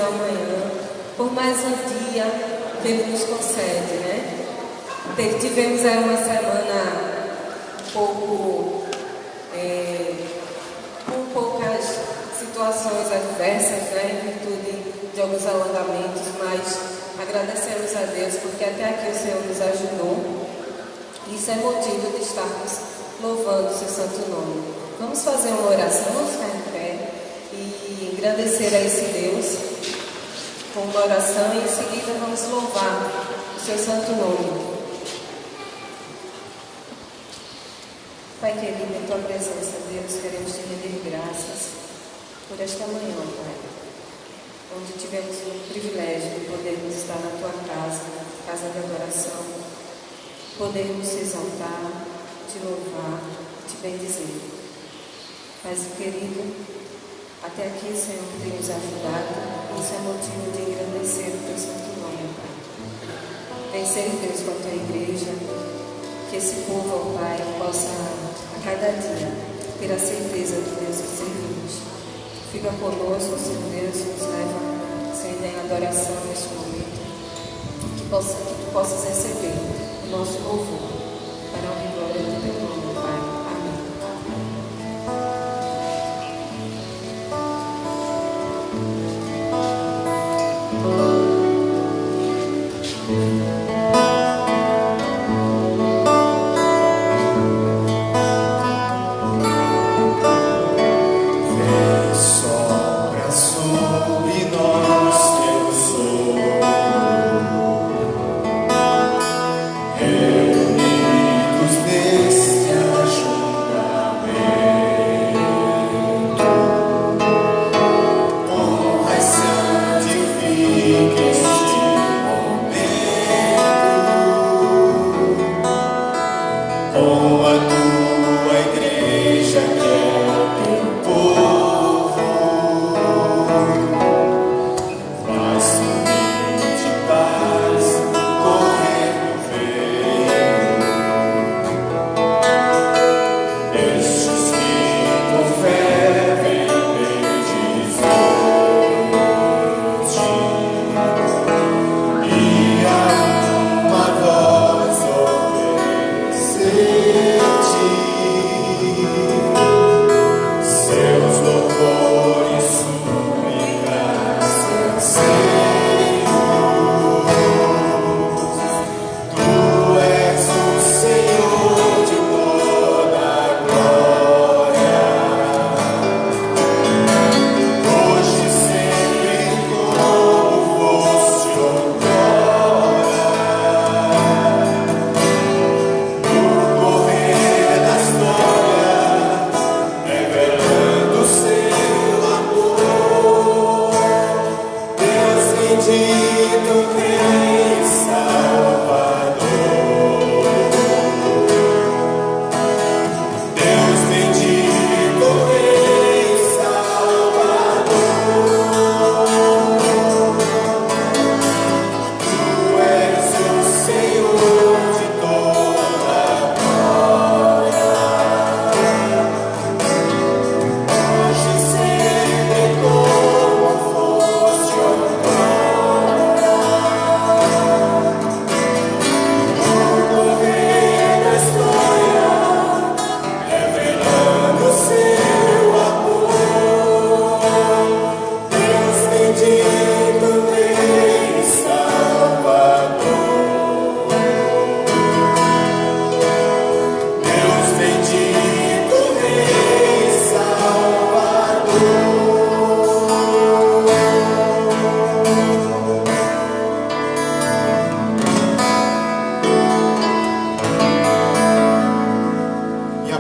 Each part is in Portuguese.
amanhã, por mais um dia que Ele nos concede, né? Tivemos aí uma semana um pouco com poucas situações adversas, né? Em virtude de alguns alongamentos, mas agradecemos a Deus porque até aqui o Senhor nos ajudou. Isso é motivo de estarmos louvando o seu santo nome. Vamos fazer uma oração, vamos ficar em pé e agradecer a esse Deus com uma oração e em seguida vamos louvar o seu santo nome. Pai querido, em tua presença, Deus, queremos te render graças por esta manhã, Pai, onde tivemos o privilégio de podermos estar na tua casa, casa de adoração, podermos te exaltar, te louvar, te bendizer. Pai querido, até aqui, Senhor, tem nos ajudado, isso é motivo de engrandecer o teu santo nome, Pai. Vencer, Deus, com a tua igreja, que esse povo, ó Pai, possa a cada dia ter a certeza do Deus que servimos. Fica conosco, Senhor Deus, nos leva, Senhor, em adoração neste momento, que tu possas receber o nosso louvor para a honra e glória do teu nome, Pai.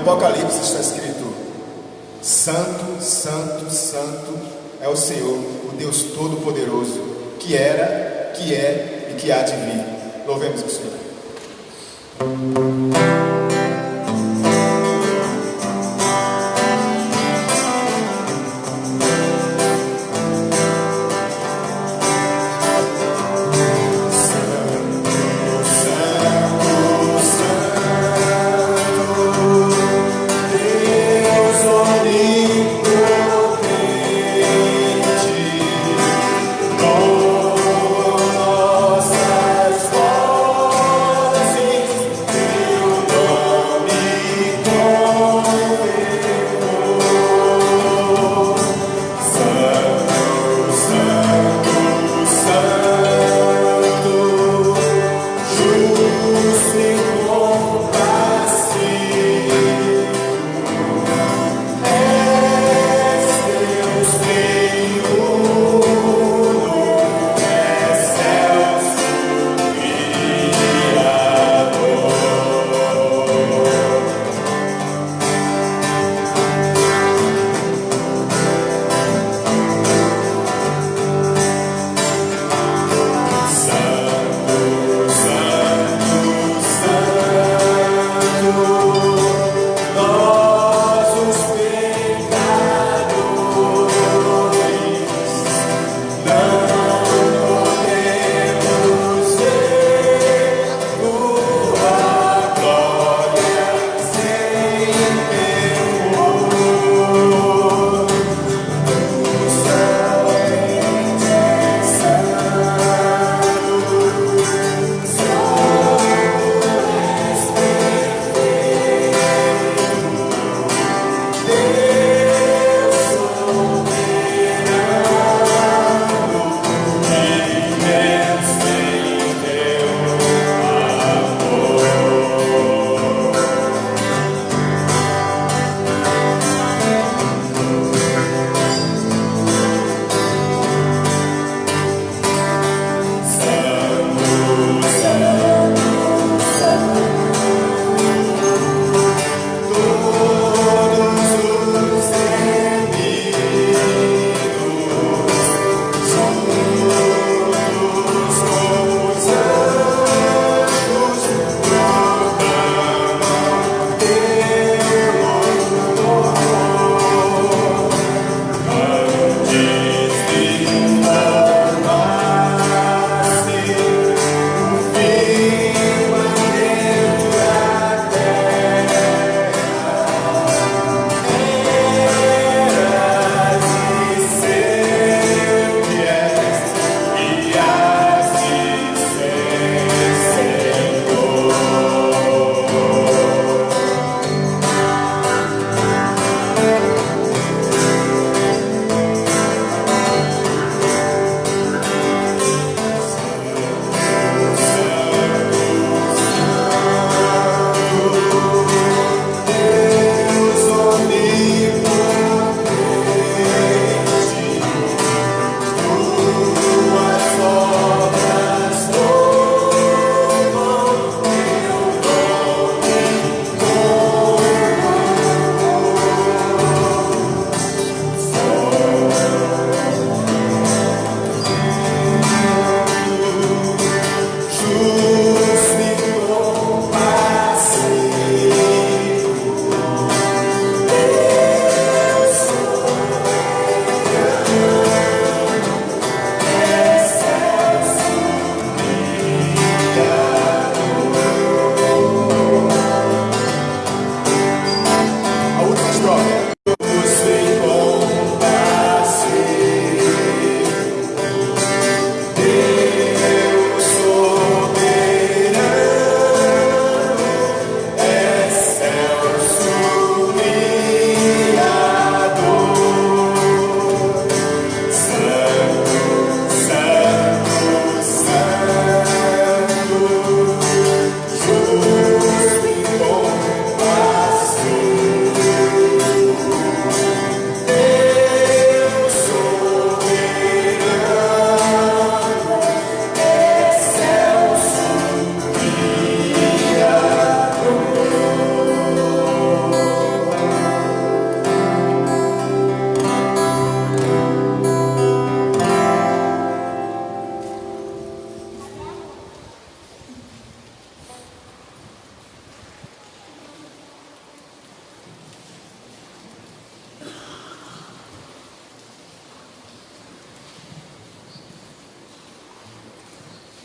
Apocalipse está escrito: Santo, Santo, Santo é o Senhor, o Deus Todo-Poderoso, que era, que é e que há de vir. Louvemos o Senhor. Glória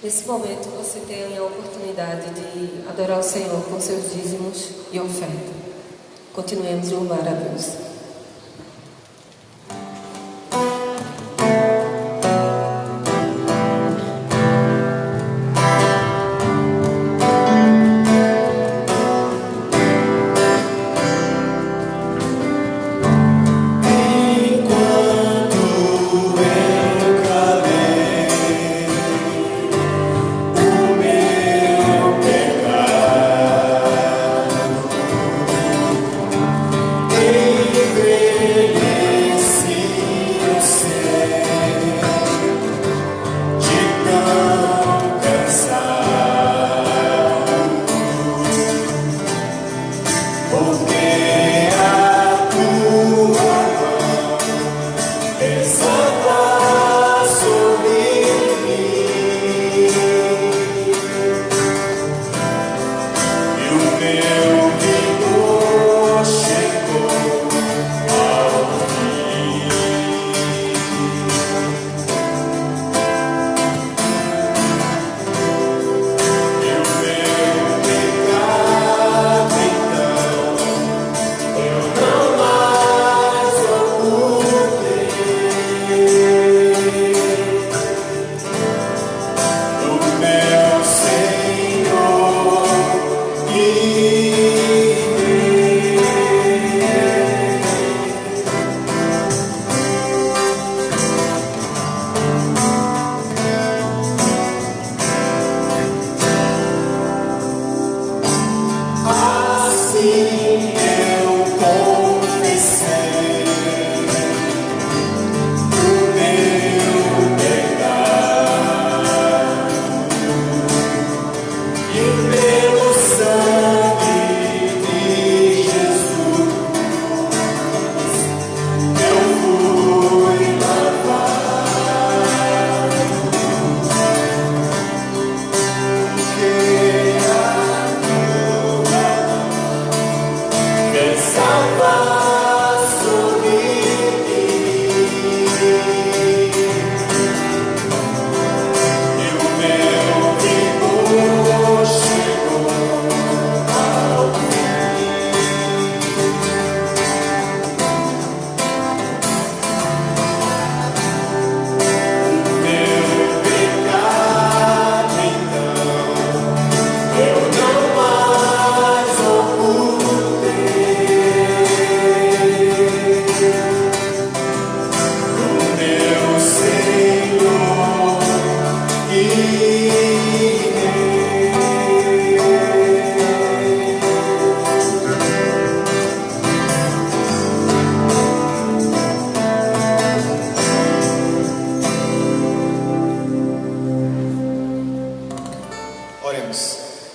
Nesse momento você tem a oportunidade de adorar o Senhor com seus dízimos e oferta. Continuemos a louvar a Deus.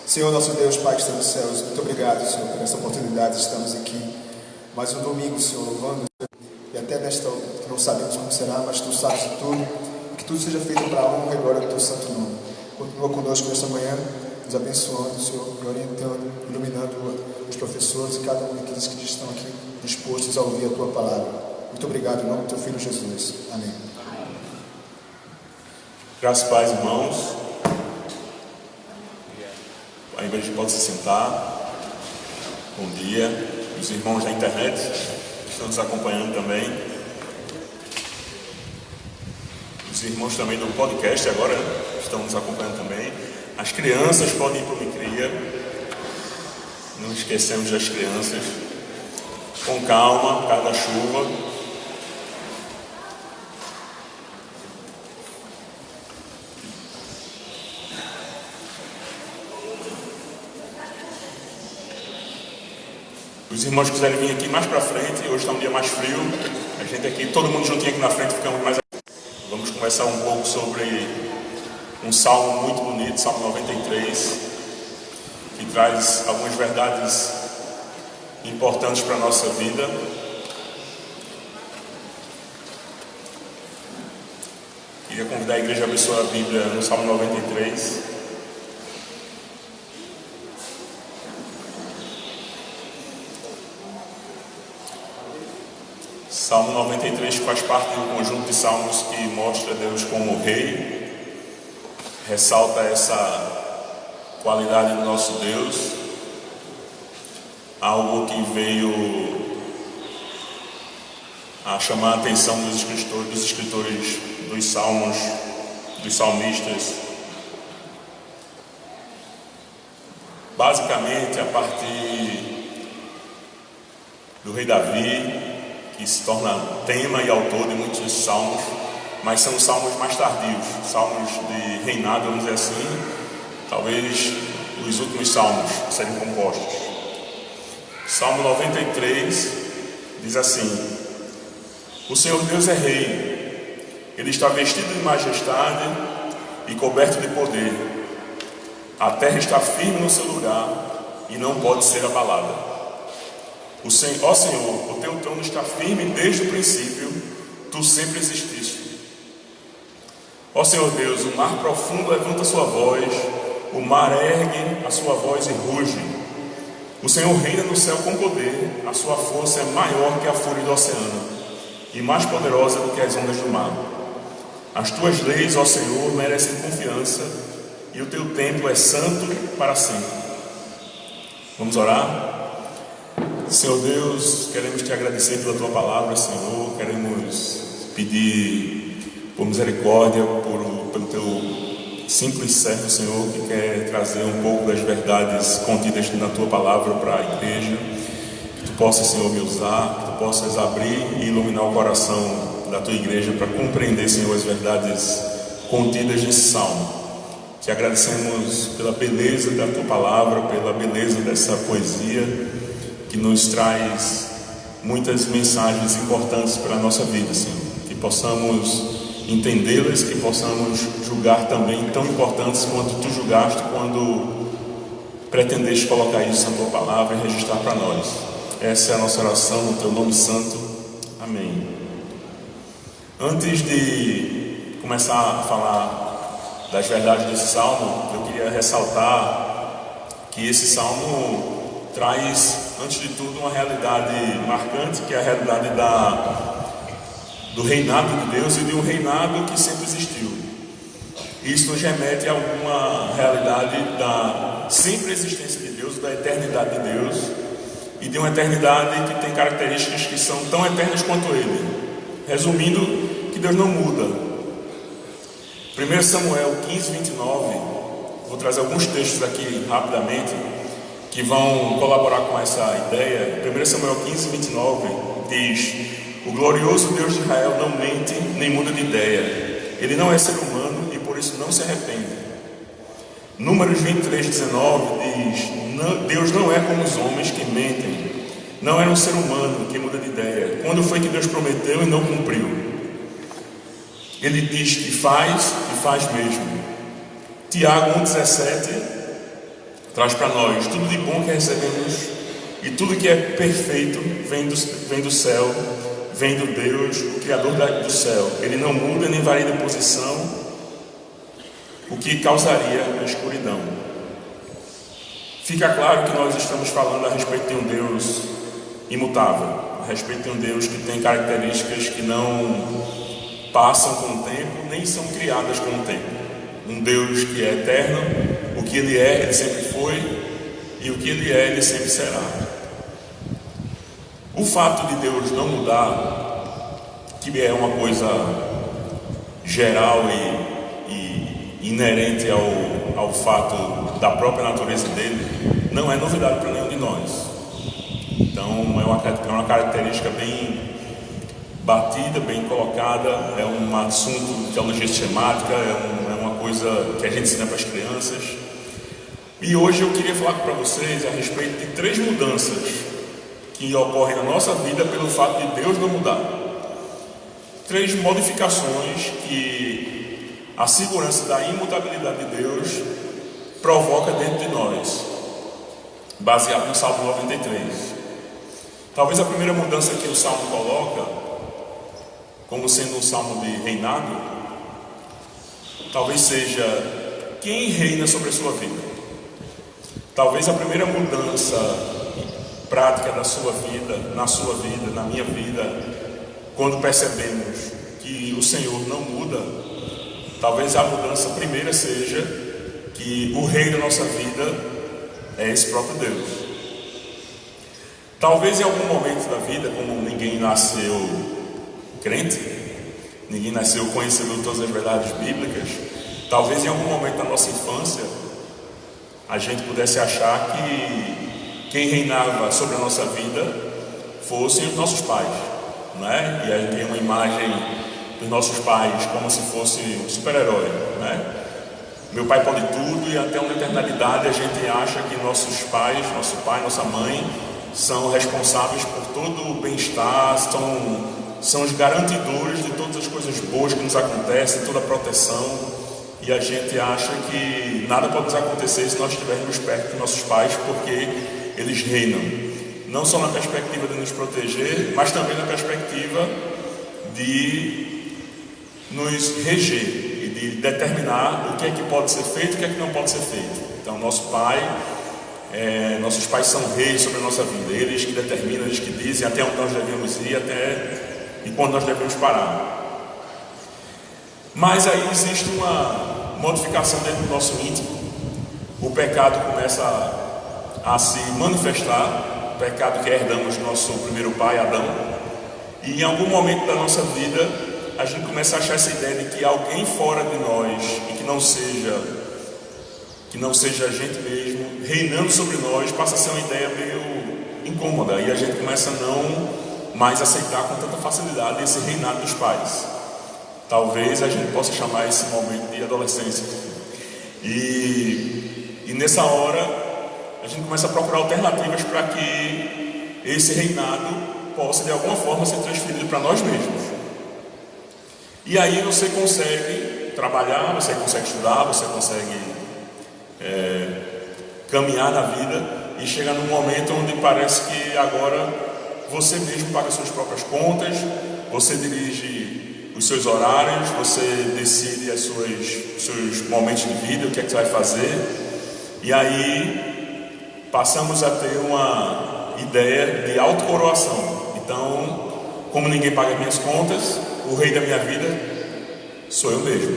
Senhor, nosso Deus, Pai que está nos céus, muito obrigado, Senhor, por essa oportunidade de estarmos aqui. Mais um domingo, Senhor, louvando, e até nesta que não sabemos como será, mas Tu sabes de tudo, que tudo seja feito para a honra e glória do Teu santo nome. Continua conosco nesta manhã, nos abençoando, Senhor, orientando, iluminando os professores e cada um daqueles que estão aqui dispostos a ouvir a Tua palavra. Muito obrigado, em nome do Teu Filho Jesus. Amém. Graças a Deus, irmãos. A igreja pode se sentar. Bom dia. Os irmãos da internet estão nos acompanhando também. Os irmãos também do podcast agora estão nos acompanhando também. As crianças podem ir para o Micria. Não esquecemos das crianças. Com calma, por causa da chuva. Os irmãos quiserem vir aqui mais para frente, hoje está um dia mais frio, a gente aqui, todo mundo juntinho aqui na frente, ficamos mais aqui. Vamos conversar um pouco sobre um salmo muito bonito, Salmo 93, que traz algumas verdades importantes para a nossa vida. Queria convidar a igreja a abençoar a Bíblia no Salmo 93. Salmo 93 faz parte de um conjunto de salmos que mostra Deus como Rei ressalta essa qualidade do nosso Deus, algo que veio a chamar a atenção dos escritores dos salmos, dos salmistas, basicamente a partir do rei Davi, que se torna tema e autor de muitos desses salmos, mas são salmos mais tardios, salmos de reinado, vamos dizer assim, talvez os últimos salmos a serem compostos. Salmo 93 diz assim: o Senhor Deus é rei, Ele está vestido de majestade e coberto de poder. A terra está firme no seu lugar e não pode ser abalada. Ó Senhor, o teu trono está firme desde o princípio, tu sempre exististe. Ó Senhor Deus, o mar profundo levanta sua voz, o mar ergue a sua voz e ruge. O Senhor reina no céu com poder, a sua força é maior que a fúria do oceano e mais poderosa do que as ondas do mar. As tuas leis, ó Senhor, merecem confiança e o teu templo é santo para sempre. Vamos orar? Senhor Deus, queremos te agradecer pela tua palavra, Senhor. Queremos pedir por misericórdia pelo teu simples servo, Senhor, que quer trazer um pouco das verdades contidas na tua palavra para a igreja. Que tu possas, Senhor, me usar, que tu possas abrir e iluminar o coração da tua igreja para compreender, Senhor, as verdades contidas nesse salmo. Te agradecemos pela beleza da tua palavra, pela beleza dessa poesia que nos traz muitas mensagens importantes para a nossa vida, Senhor. Que possamos entendê-las, que possamos julgar também tão importantes quanto tu julgaste quando pretendeste colocar isso na tua palavra e registrar para nós. Essa é a nossa oração no teu nome santo. Amém. Antes de começar a falar das verdades desse salmo, eu queria ressaltar que esse salmo traz, antes de tudo, uma realidade marcante, que é a realidade do reinado de Deus e de um reinado que sempre existiu. Isso nos remete a alguma realidade da sempre existência de Deus, da eternidade de Deus, e de uma eternidade que tem características que são tão eternas quanto Ele. Resumindo, que Deus não muda. 1 Samuel 15, 29, vou trazer alguns textos aqui rapidamente, que vão colaborar com essa ideia. 1 Samuel 15, 29 diz: o glorioso Deus de Israel não mente nem muda de ideia. Ele não é ser humano e por isso não se arrepende. Números 23, 19 diz: Deus não é como os homens que mentem. Não é um ser humano que muda de ideia. Quando foi que Deus prometeu e não cumpriu? Ele diz que faz e faz mesmo. Tiago 1,17 traz para nós: tudo de bom que recebemos e tudo que é perfeito vem do céu, vem do Deus, o Criador do céu. Ele não muda nem varia de posição, o que causaria a escuridão. Fica claro que nós estamos falando a respeito de um Deus imutável, a respeito de um Deus que tem características que não passam com o tempo, nem são criadas com o tempo. Um Deus que é eterno, o que Ele é, Ele sempre foi, e o que Ele é, Ele sempre será. O fato de Deus não mudar, que é uma coisa geral e inerente ao fato da própria natureza dele, não é novidade para nenhum de nós. Então é uma característica bem batida, bem colocada, é um assunto de teologia sistemática, é uma coisa que a gente ensina para as crianças. E hoje eu queria falar para vocês a respeito de 3 mudanças que ocorrem na nossa vida pelo fato de Deus não mudar. 3 modificações que a segurança da imutabilidade de Deus provoca dentro de nós, baseado no Salmo 93. Talvez a primeira mudança que o Salmo coloca, como sendo um salmo de reinado, talvez seja quem reina sobre a sua vida. Talvez a primeira mudança prática da sua vida, na sua vida, na minha vida, quando percebemos que o Senhor não muda, talvez a mudança primeira seja que o rei da nossa vida é esse próprio Deus. Talvez em algum momento da vida, como ninguém nasceu crente, ninguém nasceu conhecedor de todas as verdades bíblicas, talvez em algum momento da nossa infância a gente pudesse achar que quem reinava sobre a nossa vida fossem os nossos pais, né? E a gente tem uma imagem dos nossos pais como se fosse um super-herói, né? Meu pai pode tudo, e até uma eternidade a gente acha que nossos pais, nosso pai, nossa mãe, são responsáveis por todo o bem-estar, são os garantidores de todas as coisas boas que nos acontecem, toda a proteção. E a gente acha que nada pode nos acontecer se nós estivermos perto dos nossos pais, porque eles reinam. Não só na perspectiva de nos proteger, mas também na perspectiva de nos reger e de determinar o que é que pode ser feito e o que é que não pode ser feito. Então, nossos pais são reis sobre a nossa vida. Eles que determinam, eles que dizem até onde nós devemos ir, e quando nós devemos parar. Mas aí existe uma modificação dentro do nosso íntimo. O pecado começa a se manifestar, o pecado que herdamos do nosso primeiro pai, Adão. E em algum momento da nossa vida, a gente começa a achar essa ideia de que alguém fora de nós, e que não seja a gente mesmo, reinando sobre nós, passa a ser uma ideia meio incômoda. E a gente começa a não mais aceitar com tanta facilidade esse reinado dos pais. Talvez a gente possa chamar esse momento de adolescência. E nessa hora, a gente começa a procurar alternativas para que esse reinado possa de alguma forma ser transferido para nós mesmos. E aí você consegue trabalhar, você consegue estudar, você consegue caminhar na vida, e chega num momento onde parece que agora você mesmo paga suas próprias contas, você dirige os seus horários, você decide os seus momentos de vida, o que é que você vai fazer. E aí passamos a ter uma ideia de autocoroação. Então, como ninguém paga minhas contas, o rei da minha vida sou eu mesmo.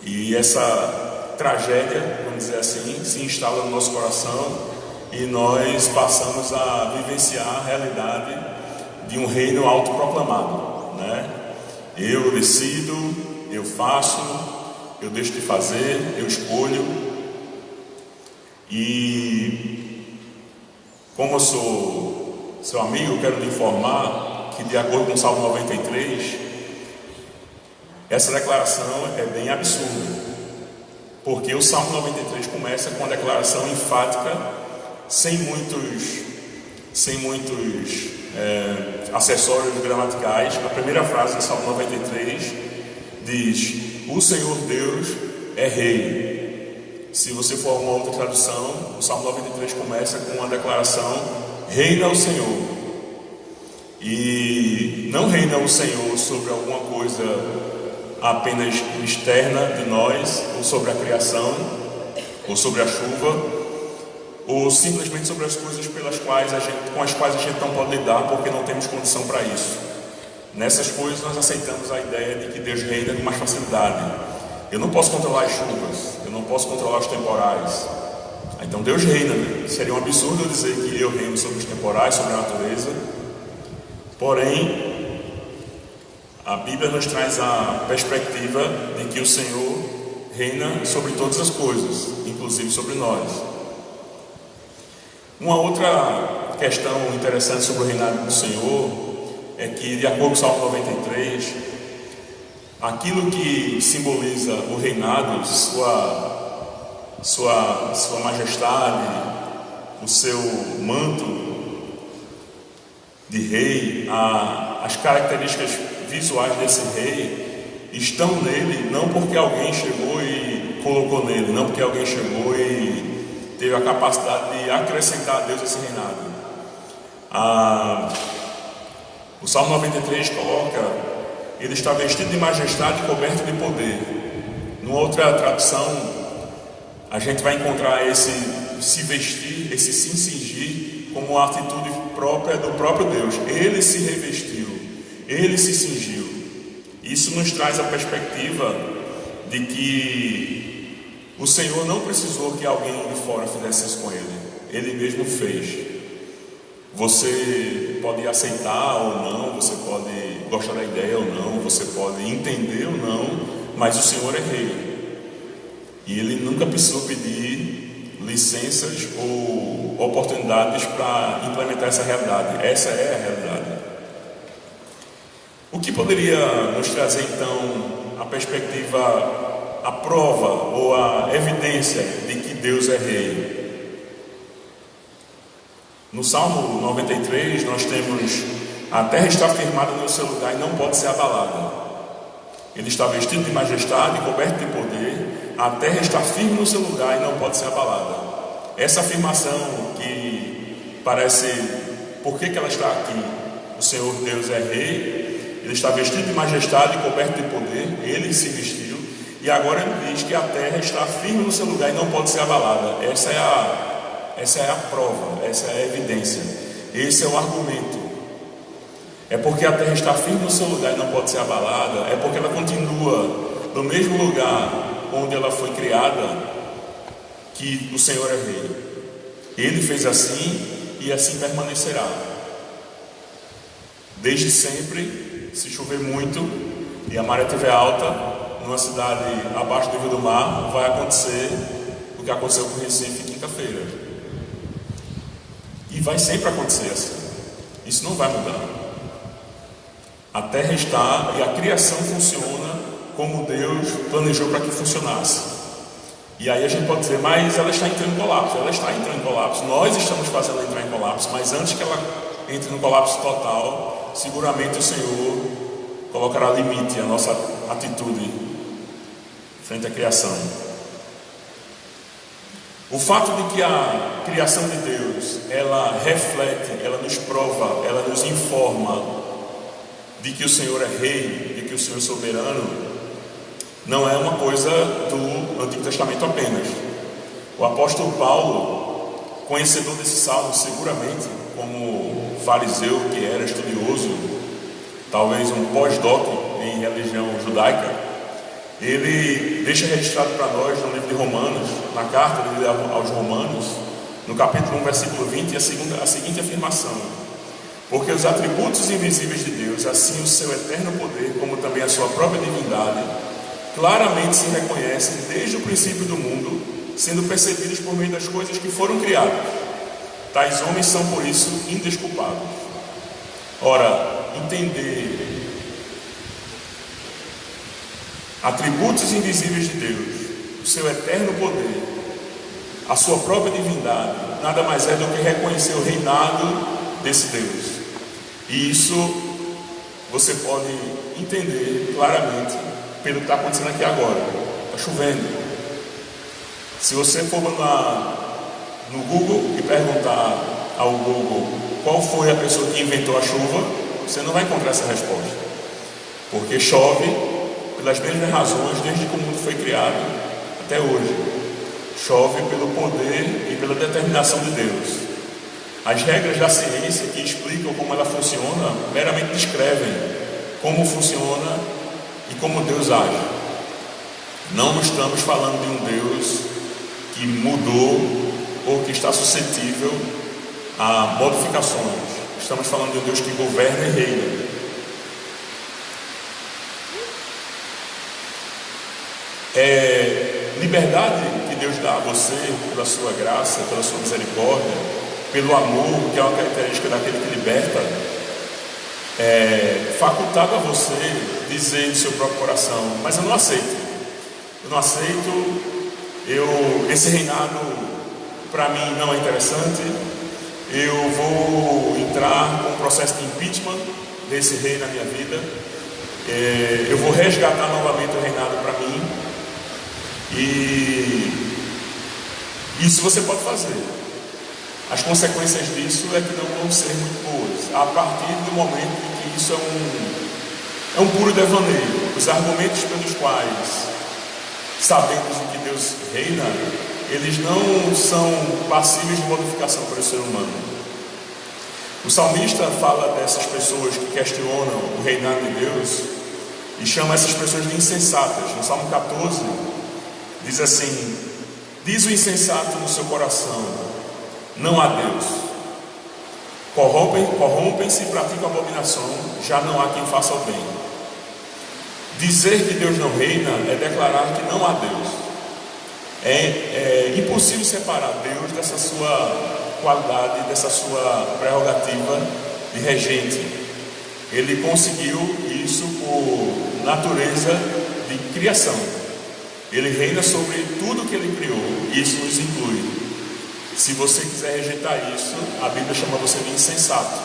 E essa tragédia, vamos dizer assim, se instala no nosso coração, e nós passamos a vivenciar a realidade de um reino autoproclamado, né? Eu decido, eu faço, eu deixo de fazer, eu escolho. E como eu sou seu amigo, eu quero lhe informar que, de acordo com o Salmo 93, essa declaração é bem absurda, porque o Salmo 93 começa com uma declaração enfática, sem muitos acessórios gramaticais. A primeira frase do Salmo 93 diz: o Senhor Deus é Rei. Se você for uma outra tradução, o Salmo 93 começa com uma declaração: reina o Senhor. E não reina o Senhor sobre alguma coisa apenas externa de nós, ou sobre a criação, ou sobre a chuva, ou simplesmente sobre as coisas com as quais a gente não pode lidar, porque não temos condição para isso. Nessas coisas nós aceitamos a ideia de que Deus reina com mais facilidade. Eu não posso controlar as chuvas, eu não posso controlar os temporais. Então Deus reina, né? Seria um absurdo eu dizer que eu reino sobre os temporais, sobre a natureza. Porém, a Bíblia nos traz a perspectiva de que o Senhor reina sobre todas as coisas, inclusive sobre nós. Uma outra questão interessante sobre o reinado do Senhor é que, de acordo com o Salmo 93, aquilo que simboliza o reinado, sua majestade, o seu manto de rei, as características visuais desse rei estão nele, não porque alguém chegou e colocou nele, não porque alguém chegou e teve a capacidade de acrescentar a Deus esse reinado. O Salmo 93 coloca: ele está vestido de majestade e coberto de poder. Numa outra tradução, a gente vai encontrar esse se vestir, esse se cingir, como uma atitude própria do próprio Deus. Ele se revestiu, ele se cingiu. Isso nos traz a perspectiva de que o Senhor não precisou que alguém de fora fizesse isso com ele. Ele mesmo fez. Você pode aceitar ou não, você pode gostar da ideia ou não, você pode entender ou não, mas o Senhor é rei. E ele nunca precisou pedir licenças ou oportunidades para implementar essa realidade. Essa é a realidade. O que poderia nos trazer então a perspectiva, a prova ou a evidência de que Deus é rei? No Salmo 93 nós temos: a terra está firmada no seu lugar e não pode ser abalada. Ele está vestido de majestade, coberto de poder. A terra está firme no seu lugar e não pode ser abalada. Essa afirmação que parece, por que ela está aqui? O Senhor Deus é rei, ele está vestido de majestade, coberto de poder, ele se vestiu, e agora ele diz que a terra está firme no seu lugar e não pode ser abalada. Essa é a prova, essa é a evidência, esse é o argumento. É porque a terra está firme no seu lugar e não pode ser abalada, é porque ela continua no mesmo lugar onde ela foi criada, que o Senhor é rei. Ele fez assim e assim permanecerá. Desde sempre, se chover muito e a maré estiver alta, numa cidade abaixo do nível do mar, vai acontecer o que aconteceu com o Recife quinta-feira. E vai sempre acontecer assim. Isso não vai mudar. A terra está e a criação funciona como Deus planejou para que funcionasse. E aí a gente pode dizer: mas ela está entrando em colapso. Ela está entrando em colapso. Nós estamos fazendo ela entrar em colapso. Mas antes que ela entre no colapso total, seguramente o Senhor colocará limite à nossa atitude frente à criação. O fato de que a criação de Deus, ela reflete, ela nos prova, ela nos informa de que o Senhor é rei, de que o Senhor é soberano, não é uma coisa do Antigo Testamento apenas. O apóstolo Paulo, conhecedor desse salmo, seguramente, como fariseu que era, estudioso, talvez um pós-doc em religião judaica, ele deixa registrado para nós no livro de Romanos, na carta dele aos Romanos, no capítulo 1, versículo 20, a seguinte afirmação: porque os atributos invisíveis de Deus, assim o seu eterno poder, como também a sua própria divindade, claramente se reconhecem desde o princípio do mundo, sendo percebidos por meio das coisas que foram criadas. Tais homens são, por isso, indesculpáveis. Ora, entender atributos invisíveis de Deus, o seu eterno poder, a sua própria divindade, nada mais é do que reconhecer o reinado desse Deus. E isso você pode entender claramente pelo que está acontecendo aqui agora. Está chovendo. Se você for no Google e perguntar ao Google qual foi a pessoa que inventou a chuva, você não vai encontrar essa resposta. Porque chove pelas mesmas razões desde que o mundo foi criado até hoje. Chove pelo poder e pela determinação de Deus. As regras da ciência que explicam como ela funciona meramente descrevem como funciona e como Deus age. Não estamos falando de um Deus que mudou ou que está suscetível a modificações. Estamos falando de um Deus que governa e reina. Liberdade que Deus dá a você pela sua graça, pela sua misericórdia, pelo amor, que é uma característica daquele que liberta, facultado a você dizer em seu próprio coração: mas eu não aceito, esse reinado para mim não é interessante, eu vou entrar com um processo de impeachment desse rei na minha vida, eu vou resgatar novamente o reinado para mim. E isso você pode fazer. As consequências disso é que não vão ser muito boas, a partir do momento em que isso é um puro devaneio. Os argumentos pelos quais sabemos em que Deus reina, eles não são passíveis de modificação para o ser humano. O salmista fala dessas pessoas que questionam o reinado de Deus, e chama essas pessoas de insensatas. No Salmo 14 diz assim: diz o insensato no seu coração, não há Deus. Corrompem-se e praticam abominação, já não há quem faça o bem. Dizer que Deus não reina é declarar que não há Deus. É impossível separar Deus dessa sua qualidade, dessa sua prerrogativa de regente. Ele conseguiu isso por natureza de criação. Ele reina sobre tudo que ele criou, e isso nos inclui. Se você quiser rejeitar isso, a Bíblia chama você de insensato.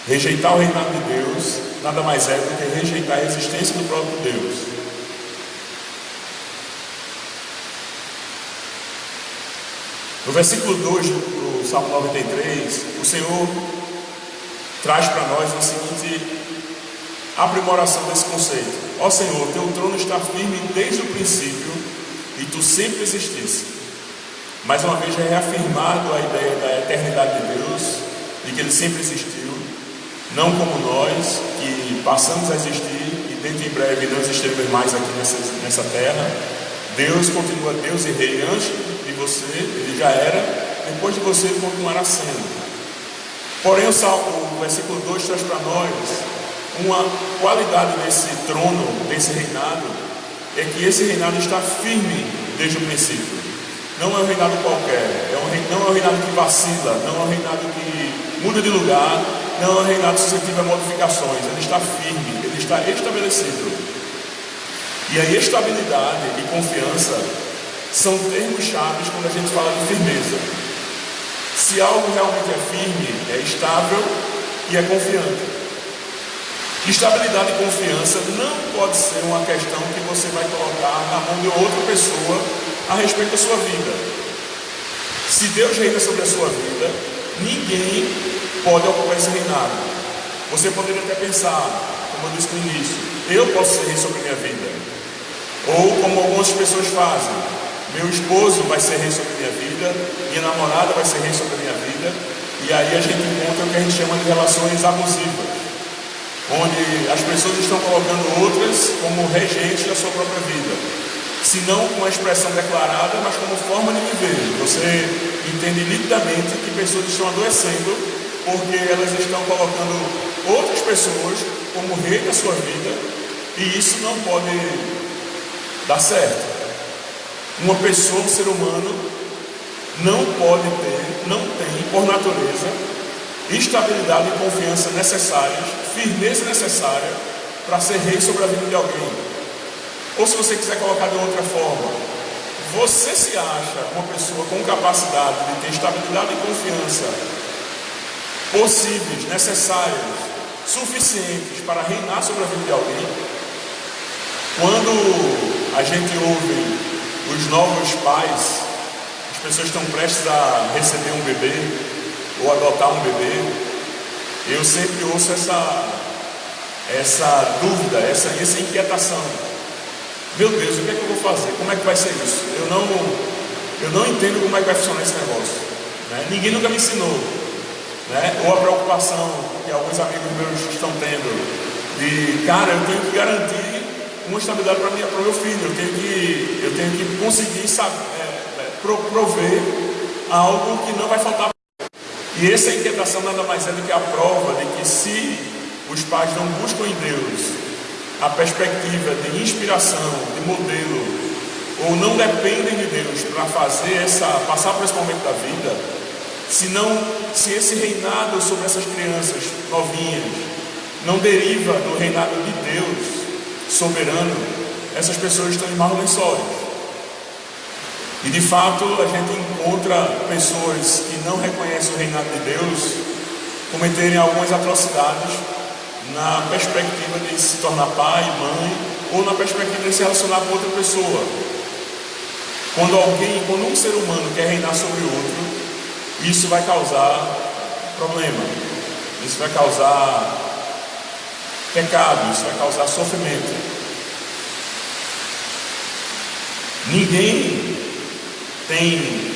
Rejeitar o reinado de Deus nada mais é do que rejeitar a existência do próprio Deus. No versículo 2 do Salmo 93, o Senhor traz para nós a seguinte aprimoração desse conceito: ó Senhor, teu trono está firme desde o princípio e tu sempre exististe. Mais uma vez é reafirmado a ideia da eternidade de Deus, de que Ele sempre existiu, não como nós, que passamos a existir e dentro em breve não existiremos mais aqui nessa terra. Deus continua Deus e Rei antes de você, Ele já era, depois de você Ele continuará sendo. Porém o versículo 2 traz para nós uma qualidade desse trono, desse reinado, é que esse reinado está firme desde o princípio. Não é um reinado qualquer, não é um reinado que vacila, não é um reinado que muda de lugar, não é um reinado suscetível a modificações. Ele está firme, ele está estabelecido. E a estabilidade e confiança são termos-chave quando a gente fala de firmeza. Se algo realmente é firme, é estável e é confiante. Estabilidade e confiança não pode ser uma questão que você vai colocar na mão de outra pessoa a respeito da sua vida. Se Deus reina sobre a sua vida, ninguém pode ocupar esse reinado. Você poderia até pensar, como eu disse no início, eu posso ser rei sobre a minha vida. Ou como algumas pessoas fazem, meu esposo vai ser rei sobre a minha vida, minha namorada vai ser rei sobre a minha vida, e aí a gente encontra o que a gente chama de relações abusivas, onde as pessoas estão colocando outras como regentes da sua própria vida, se não com uma expressão declarada, mas como forma de viver. Você entende nitidamente que pessoas estão adoecendo porque elas estão colocando outras pessoas como rei da sua vida, e isso não pode dar certo. Uma pessoa, um ser humano, não pode ter, não tem, por natureza, estabilidade e confiança necessárias, firmeza necessária para ser rei sobre a vida de alguém. Ou se você quiser colocar de outra forma, você se acha uma pessoa com capacidade de ter estabilidade e confiança possíveis, necessárias, suficientes para reinar sobre a vida de alguém? Quando a gente ouve os novos pais, as pessoas estão prestes a receber um bebê ou adotar um bebê, eu sempre ouço essa dúvida, essa inquietação. Meu Deus, o que é que eu vou fazer? Como é que vai ser isso? Eu não entendo como é que vai funcionar esse negócio, né? Ninguém nunca me ensinou, né? Ou a preocupação que alguns amigos meus estão tendo de, cara, eu tenho que garantir uma estabilidade para o meu filho, eu tenho que conseguir prover algo que não vai faltar. E essa inquietação nada mais é do que a prova de que, se os pais não buscam em Deus a perspectiva de inspiração, de modelo, ou não dependem de Deus para passar por esse momento da vida, se esse reinado sobre essas crianças novinhas não deriva do reinado de Deus soberano, essas pessoas estão em maus lençóis. E de fato a gente encontra pessoas que não reconhecem o reinado de Deus cometerem algumas atrocidades na perspectiva de se tornar pai, mãe, ou na perspectiva de se relacionar com outra pessoa. Quando um ser humano quer reinar sobre o outro, isso vai causar problema, isso vai causar pecado, isso vai causar sofrimento. Ninguém tem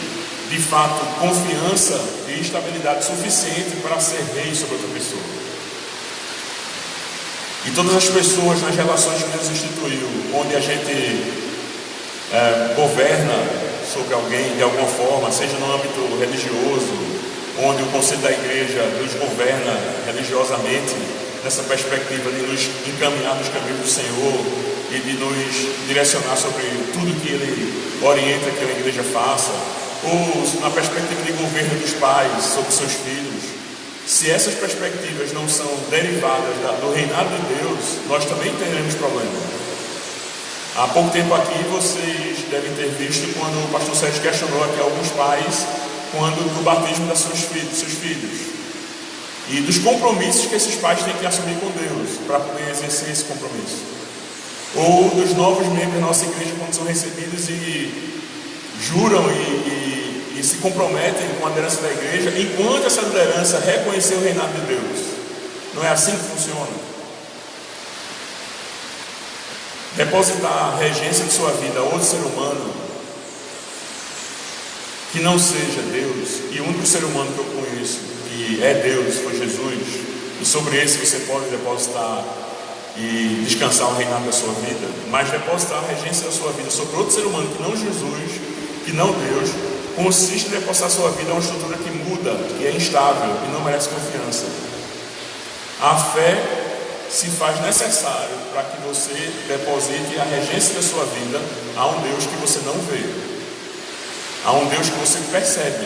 de fato confiança e estabilidade suficiente para ser rei sobre outra pessoa. E todas as pessoas nas relações que Deus instituiu, onde a gente governa sobre alguém de alguma forma, seja no âmbito religioso, onde o conselho da igreja nos governa religiosamente, nessa perspectiva de nos encaminhar nos caminhos do Senhor e de nos direcionar sobre tudo que Ele orienta que a igreja faça, ou na perspectiva de governo dos pais sobre seus filhos. Se essas perspectivas não são derivadas do reinado de Deus, nós também teremos problemas. Há pouco tempo aqui vocês devem ter visto quando o pastor Sérgio questionou aqui alguns pais quando do batismo dos seus filhos e dos compromissos que esses pais têm que assumir com Deus para poder exercer esse compromisso, ou dos novos membros da nossa igreja quando são recebidos e juram e se comprometem com a liderança da igreja enquanto essa liderança reconhecer o reinado de Deus. Não é assim que funciona? Depositar a regência de sua vida a outro ser humano que não seja Deus, e o único ser humano que eu conheço que é Deus foi Jesus, e sobre esse você pode depositar e descansar o reinado da sua vida, mas depositar a regência da sua vida sobre outro ser humano que não Jesus, que não Deus, consiste em depositar a sua vida a uma estrutura que muda, que é instável e não merece confiança. A fé se faz necessário para que você deposite a regência da sua vida a um Deus que você não vê, a um Deus que você percebe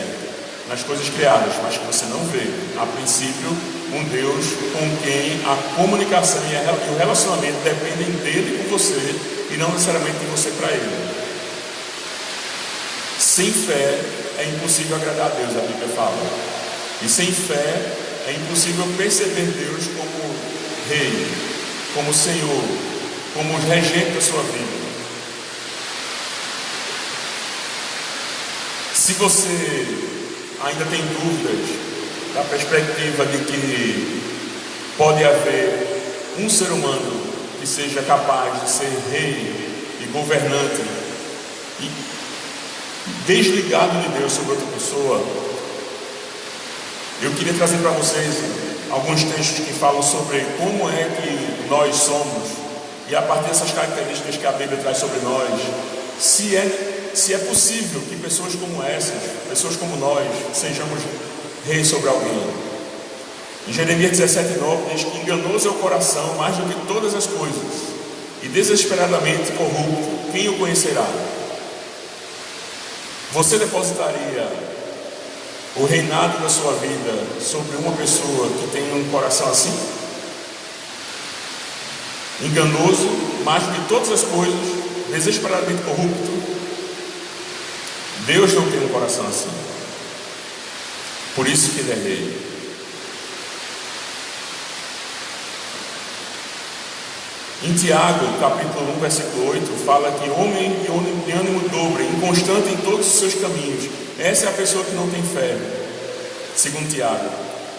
nas coisas criadas, mas que você não vê. A princípio, um Deus com quem a comunicação e o relacionamento dependem dele com você e não necessariamente de você para ele. Sem fé é impossível agradar a Deus, a Bíblia fala. E sem fé é impossível perceber Deus como Rei, como Senhor, como regente da sua vida. Se você ainda tem dúvidas da perspectiva de que pode haver um ser humano que seja capaz de ser rei e governante e desligado de Deus sobre outra pessoa, eu queria trazer para vocês alguns textos que falam sobre como é que nós somos, e a partir dessas características que a Bíblia traz sobre nós, se é possível que pessoas como essas, pessoas como nós, sejamos reis sobre alguém. Em Jeremias 17:9 diz que enganoso é o coração mais do que todas as coisas, e desesperadamente corrupto, quem o conhecerá? Você depositaria o reinado da sua vida sobre uma pessoa que tem um coração assim? Enganoso mais do que todas as coisas, desesperadamente corrupto. Deus não tem um coração assim. Por isso que Ele é rei. Em Tiago, capítulo 1, versículo 8, fala que homem de ânimo dobre, inconstante em todos os seus caminhos. Essa é a pessoa que não tem fé, segundo Tiago.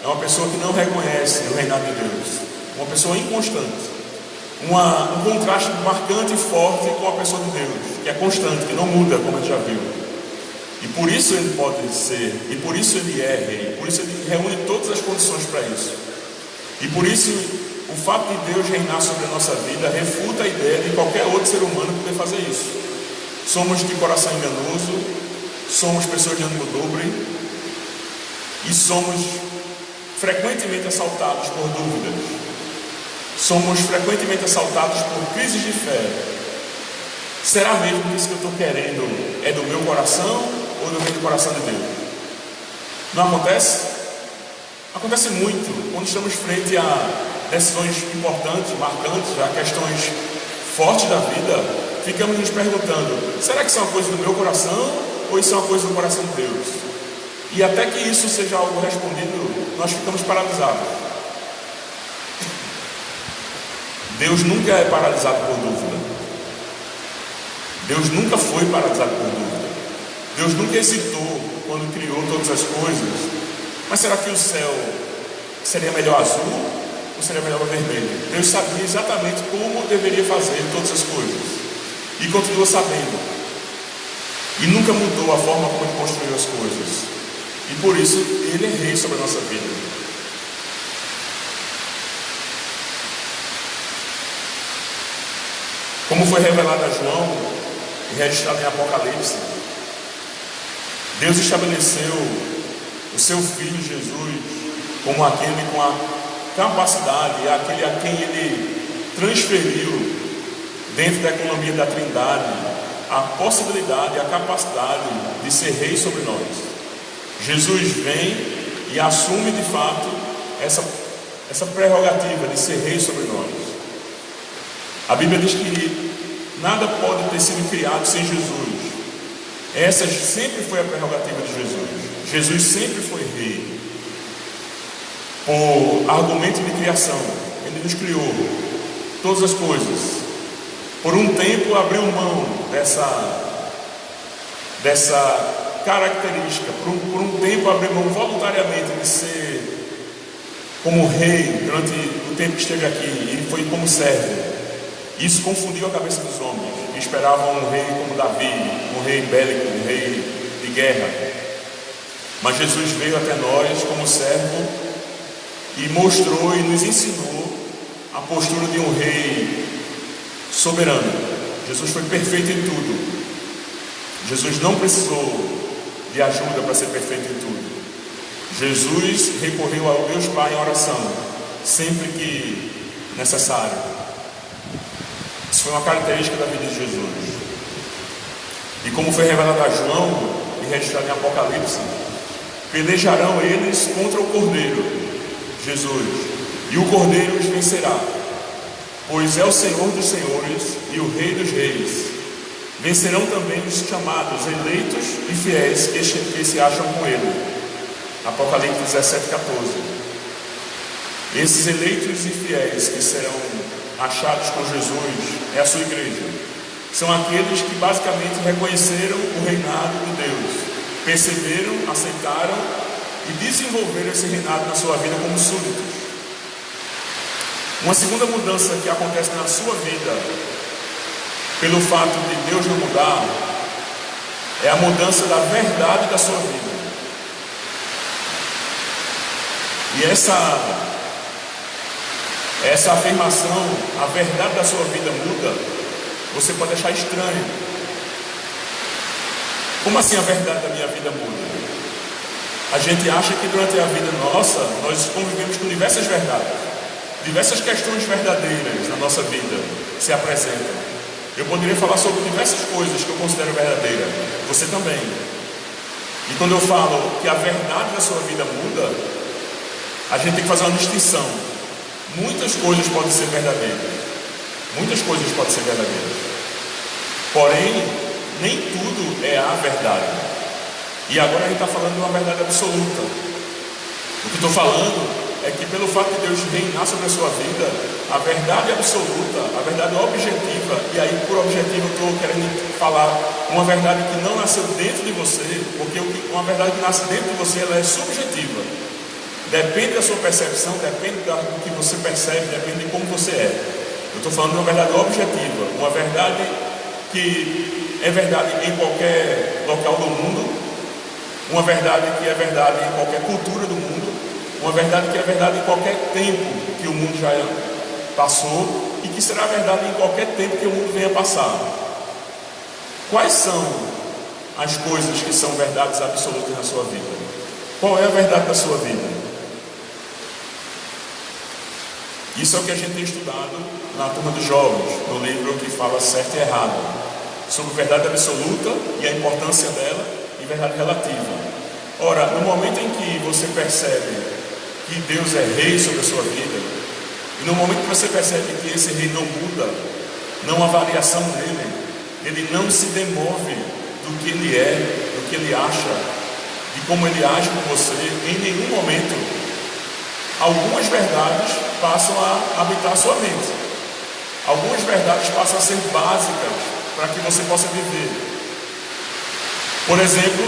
É uma pessoa que não reconhece o reinado de Deus. Uma pessoa inconstante. Um contraste marcante e forte com a pessoa de Deus, que é constante, que não muda, como a gente já viu. E por isso ele pode ser, e por isso ele é rei, por isso ele reúne todas as condições para isso. E por isso o fato de Deus reinar sobre a nossa vida refuta a ideia de qualquer outro ser humano poder fazer isso. Somos de coração enganoso, somos pessoas de ânimo dobre e somos frequentemente assaltados por dúvidas. Somos frequentemente assaltados por crises de fé. Será mesmo que isso que eu estou querendo é do meu coração ou do coração de Deus? Não acontece? Acontece muito quando estamos frente a decisões importantes, marcantes, a questões fortes da vida. Ficamos nos perguntando: será que isso é uma coisa do meu coração ou isso é uma coisa do coração de Deus? E até que isso seja algo respondido, nós ficamos paralisados. Deus nunca é paralisado por dúvida. Deus nunca foi paralisado por dúvida. Deus nunca hesitou quando criou todas as coisas. Mas será que o céu seria melhor azul ou seria melhor vermelho? Deus sabia exatamente como deveria fazer todas as coisas e continua sabendo. E nunca mudou a forma como Ele construiu as coisas. E por isso Ele é rei sobre a nossa vida. Como foi revelado a João e registrado em Apocalipse, Deus estabeleceu o seu Filho Jesus como aquele com a capacidade, aquele a quem Ele transferiu dentro da economia da Trindade a possibilidade, a capacidade de ser rei sobre nós. Jesus vem e assume de fato essa prerrogativa de ser rei sobre nós. A Bíblia diz que nada pode ter sido criado sem Jesus. Essa sempre foi a prerrogativa de Jesus. Jesus sempre foi rei. Por argumento de criação, Ele nos criou todas as coisas. Por um tempo abriu mão dessa característica. Por um tempo abriu mão voluntariamente de ser como rei durante o tempo que esteve aqui. Ele foi como servo. Isso confundiu a cabeça dos homens. Esperavam um rei como Davi, um rei bélico, um rei de guerra. Mas Jesus veio até nós como servo e mostrou e nos ensinou a postura de um rei soberano. Jesus foi perfeito em tudo. Jesus não precisou de ajuda para ser perfeito em tudo. Jesus recorreu ao Deus Pai em oração, sempre que necessário. Isso foi uma característica da vida de Jesus. E como foi revelado a João e registrado em Apocalipse, pelejarão eles contra o Cordeiro, Jesus, e o Cordeiro os vencerá, pois é o Senhor dos senhores e o Rei dos reis. Vencerão também os chamados eleitos e fiéis que se acham com ele. Apocalipse 17:14. Esses eleitos e fiéis que serão achados com Jesus é a sua igreja. São aqueles que basicamente reconheceram o reinado de Deus, perceberam, aceitaram e desenvolveram esse reinado na sua vida como súditos. Uma segunda mudança que acontece na sua vida, pelo fato de Deus não mudar, é a mudança da verdade da sua vida. E essa afirmação, a verdade da sua vida muda, você pode achar estranho. Como assim a verdade da minha vida muda? A gente acha que durante a vida nossa, nós convivemos com diversas verdades. Diversas questões verdadeiras na nossa vida se apresentam. Eu poderia falar sobre diversas coisas que eu considero verdadeira. Você também. E quando eu falo que a verdade da sua vida muda, a gente tem que fazer uma distinção. Muitas coisas podem ser verdadeiras. Muitas coisas podem ser verdadeiras. Porém, nem tudo é a verdade. E agora a gente está falando de uma verdade absoluta. O que estou falando é que pelo fato de Deus reinar sobre a sua vida, a verdade absoluta, a verdade objetiva, e aí por objetivo eu estou querendo falar uma verdade que não nasceu dentro de você, porque uma verdade que nasce dentro de você, ela é subjetiva. Depende da sua percepção, depende do que você percebe, depende de como você é. Eu estou falando de uma verdade objetiva, uma verdade que é verdade em qualquer local do mundo, uma verdade que é verdade em qualquer cultura do mundo, uma verdade que é verdade em qualquer tempo que o mundo já passou e que será verdade em qualquer tempo que o mundo venha passar. Quais são as coisas que são verdades absolutas na sua vida? Qual é a verdade da sua vida? Isso é o que a gente tem estudado na turma dos jovens, no livro que fala certo e errado, sobre verdade absoluta e a importância dela e verdade relativa. Ora, no momento em que você percebe que Deus é rei sobre a sua vida, e no momento que você percebe que esse rei não muda, não há variação nele, ele não se demove do que ele é, do que ele acha, de como ele age com você, em nenhum momento, algumas verdades passam a habitar a sua mente. Algumas verdades passam a ser básicas para que você possa viver. Por exemplo,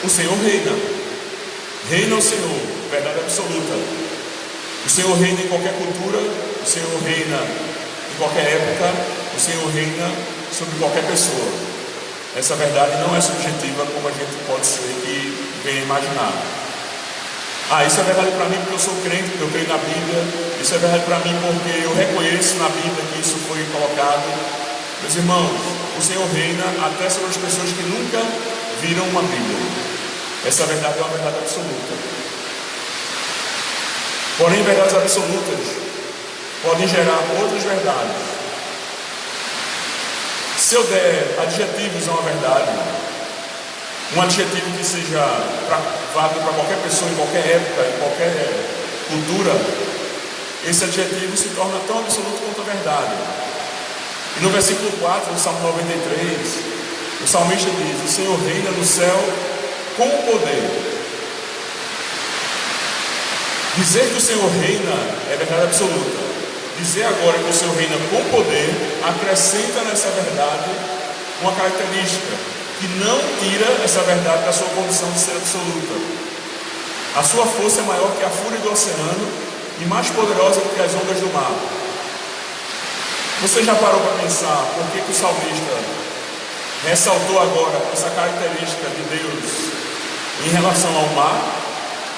o Senhor reina. Reina o Senhor, verdade absoluta. O Senhor reina em qualquer cultura, o Senhor reina em qualquer época, o Senhor reina sobre qualquer pessoa. Essa verdade não é subjetiva como a gente pode ser que venha imaginar. Isso é verdade para mim porque eu sou crente, porque eu creio na Bíblia. Isso é verdade para mim porque eu reconheço na Bíblia que isso foi colocado. Meus irmãos, o Senhor reina até sobre as pessoas que nunca viram uma Bíblia. Essa verdade é uma verdade absoluta. Porém, verdades absolutas podem gerar outras verdades. Se eu der adjetivos a uma verdade, um adjetivo que seja válido para qualquer pessoa, em qualquer época, em qualquer cultura, esse adjetivo se torna tão absoluto quanto a verdade. E no versículo 4 do Salmo 93, o salmista diz: o Senhor reina no céu com poder. Dizer que o Senhor reina é verdade absoluta. Dizer agora que o Senhor reina com poder acrescenta nessa verdade uma característica que não tira essa verdade da sua condição de ser absoluta. A sua força é maior que a fúria do oceano e mais poderosa do que as ondas do mar. Você já parou para pensar por que o salmista ressaltou agora essa característica de Deus em relação ao mar,